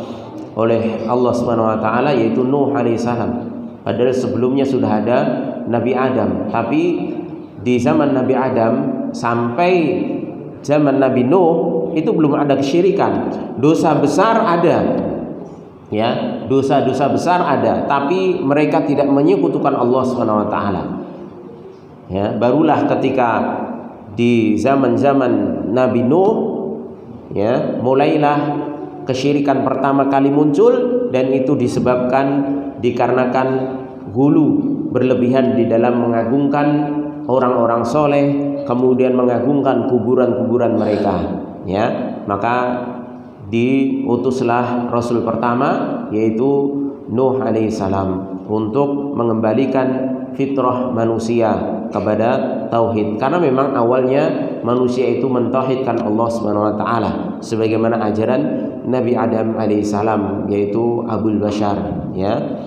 oleh Allah SWT yaitu Nuh alaihissalam. Padahal sebelumnya sudah ada Nabi Adam, tapi di zaman Nabi Adam sampai zaman Nabi Nuh itu belum ada kesyirikan. Dosa besar ada, ya, dosa-dosa besar ada, tapi mereka tidak menyekutukan Allah SWT, ya. Barulah ketika di zaman-zaman Nabi Nuh, ya, mulailah kesyirikan pertama kali muncul, dan itu disebabkan dikarenakan hulu berlebihan di dalam mengagungkan orang-orang soleh, kemudian mengagungkan kuburan-kuburan mereka, ya. Maka diutuslah Rasul pertama yaitu Nuh alaihissalam untuk mengembalikan fitrah manusia kepada tauhid, karena memang awalnya manusia itu mentauhidkan Allah Subhanahu wa taala sebagaimana ajaran Nabi Adam alaihissalam, yaitu Abul Bashar, ya,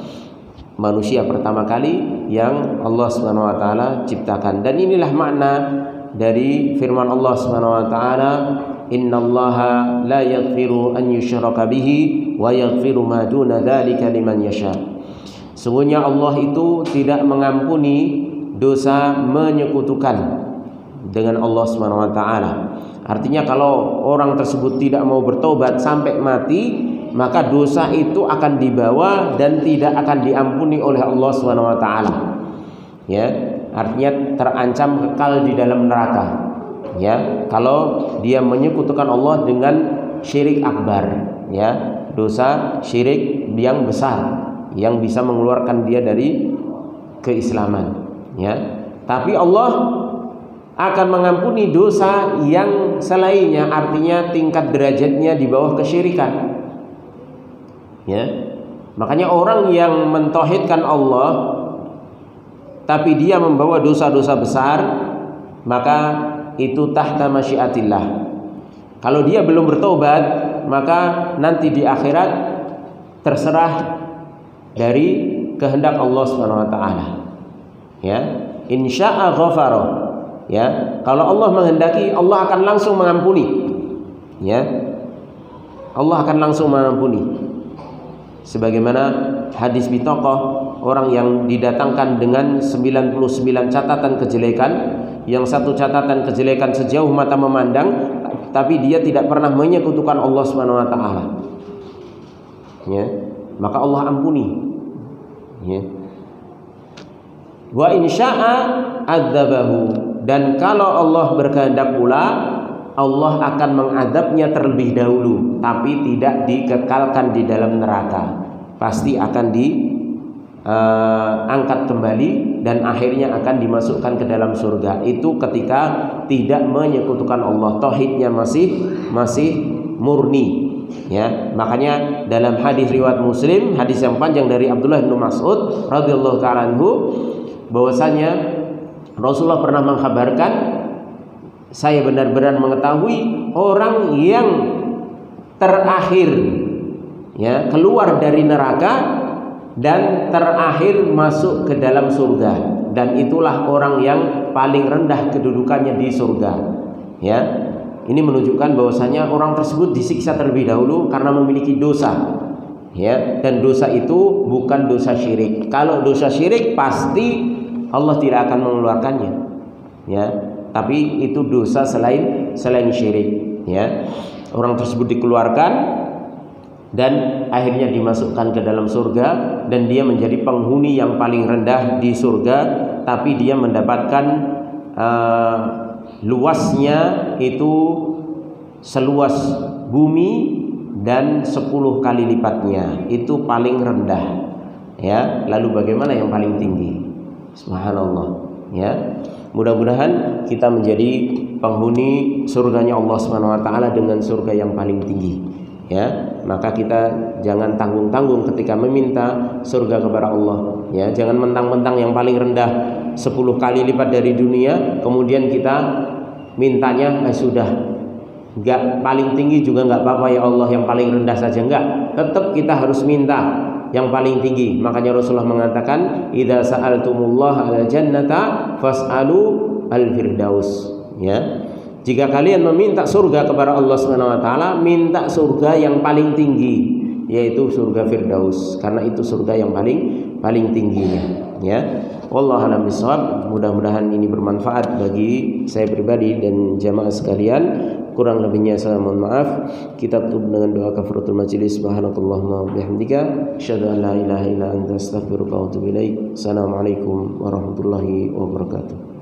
manusia pertama kali yang Allah Subhanahu wa taala ciptakan. Dan inilah makna dari firman Allah Subhanahu wa taala, innallaha la yaghfiru an yushraka bihi wa yaghfiru ma duna dzalika liman yasha. Sungguhnya Allah itu tidak mengampuni dosa menyekutukan dengan Allah Subhanahu wa taala. Artinya kalau orang tersebut tidak mau bertobat sampai mati, maka dosa itu akan dibawa dan tidak akan diampuni oleh Allah Subhanahu wa taala. Ya, artinya terancam kekal di dalam neraka. Ya, kalau dia menyekutukan Allah dengan syirik akbar, ya, dosa syirik yang besar yang bisa mengeluarkan dia dari keislaman, ya. Tapi Allah akan mengampuni dosa yang selainnya, artinya tingkat derajatnya di bawah kesyirikan, ya. Makanya orang yang mentauhidkan Allah tapi dia membawa dosa-dosa besar, maka itu tahta masyiatillah. Kalau dia belum bertobat, maka nanti di akhirat terserah dari kehendak Allah Subhanahu wa taala. Ya, insya'a ghafara. Ya, kalau Allah menghendaki, Allah akan langsung mengampuni. Ya. Allah akan langsung mengampuni. Sebagaimana hadis bitaqah, orang yang didatangkan dengan 99 catatan kejelekan, yang satu catatan kejelekan sejauh mata memandang, tapi dia tidak pernah menyekutukan Allah Subhanahu wa taala. Ya, maka Allah ampuni. Ya. Wa insya'a adzabahu, dan kalau Allah berkehendak pula, Allah akan mengadabnya terlebih dahulu, tapi tidak dikekalkan di dalam neraka. Pasti akan diangkat kembali dan akhirnya akan dimasukkan ke dalam surga. Itu ketika tidak menyekutukan Allah, tauhidnya masih murni. Ya, makanya dalam hadis riwayat Muslim, hadis yang panjang dari Abdullah bin Mas'ud radhiyallahu ta'ala anhu, bahwasanya Rasulullah pernah mengkhabarkan, saya benar-benar mengetahui orang yang terakhir, ya, keluar dari neraka dan terakhir masuk ke dalam surga, dan itulah orang yang paling rendah kedudukannya di surga. Ya, ini menunjukkan bahwasanya orang tersebut disiksa terlebih dahulu karena memiliki dosa, ya, dan dosa itu bukan dosa syirik. Kalau dosa syirik pasti Allah tidak akan mengeluarkannya, ya, tapi itu dosa selain syirik, ya. Orang tersebut dikeluarkan dan akhirnya dimasukkan ke dalam surga, dan dia menjadi penghuni yang paling rendah di surga, tapi dia mendapatkan luasnya itu seluas bumi dan 10 kali lipatnya, itu paling rendah, ya. Lalu bagaimana yang paling tinggi? Subhanallah, ya. Mudah-mudahan kita menjadi penghuni surganya Allah Subhanahu wa taala dengan surga yang paling tinggi, ya. Maka kita jangan tanggung-tanggung ketika meminta surga kepada Allah, ya. Jangan mentang-mentang yang paling rendah 10 kali lipat dari dunia, kemudian kita mintanya sudah enggak paling tinggi juga enggak apa-apa ya Allah, yang paling rendah saja, enggak. Tetap kita harus minta yang paling tinggi. Makanya Rasulullah mengatakan, idza sa'altumullaha al-jannata fas'alu al-firdaus, ya. Jika kalian meminta surga kepada Allah Subhanahu wa taala, minta surga yang paling tinggi, yaitu surga Firdaus, karena itu surga yang paling tingginya, ya. Wallahu a'lam bishawab. Mudah-mudahan ini bermanfaat bagi saya pribadi dan jamaah sekalian. Kurang lebihnya saya mohon maaf. Kita tutup dengan doa kafaratul majelis. Subhanakallahumma wa bihamdika, asyhadu an la ilaha illa anta, astaghfiruka wa atubu ilaik. Assalamualaikum warahmatullahi wabarakatuh.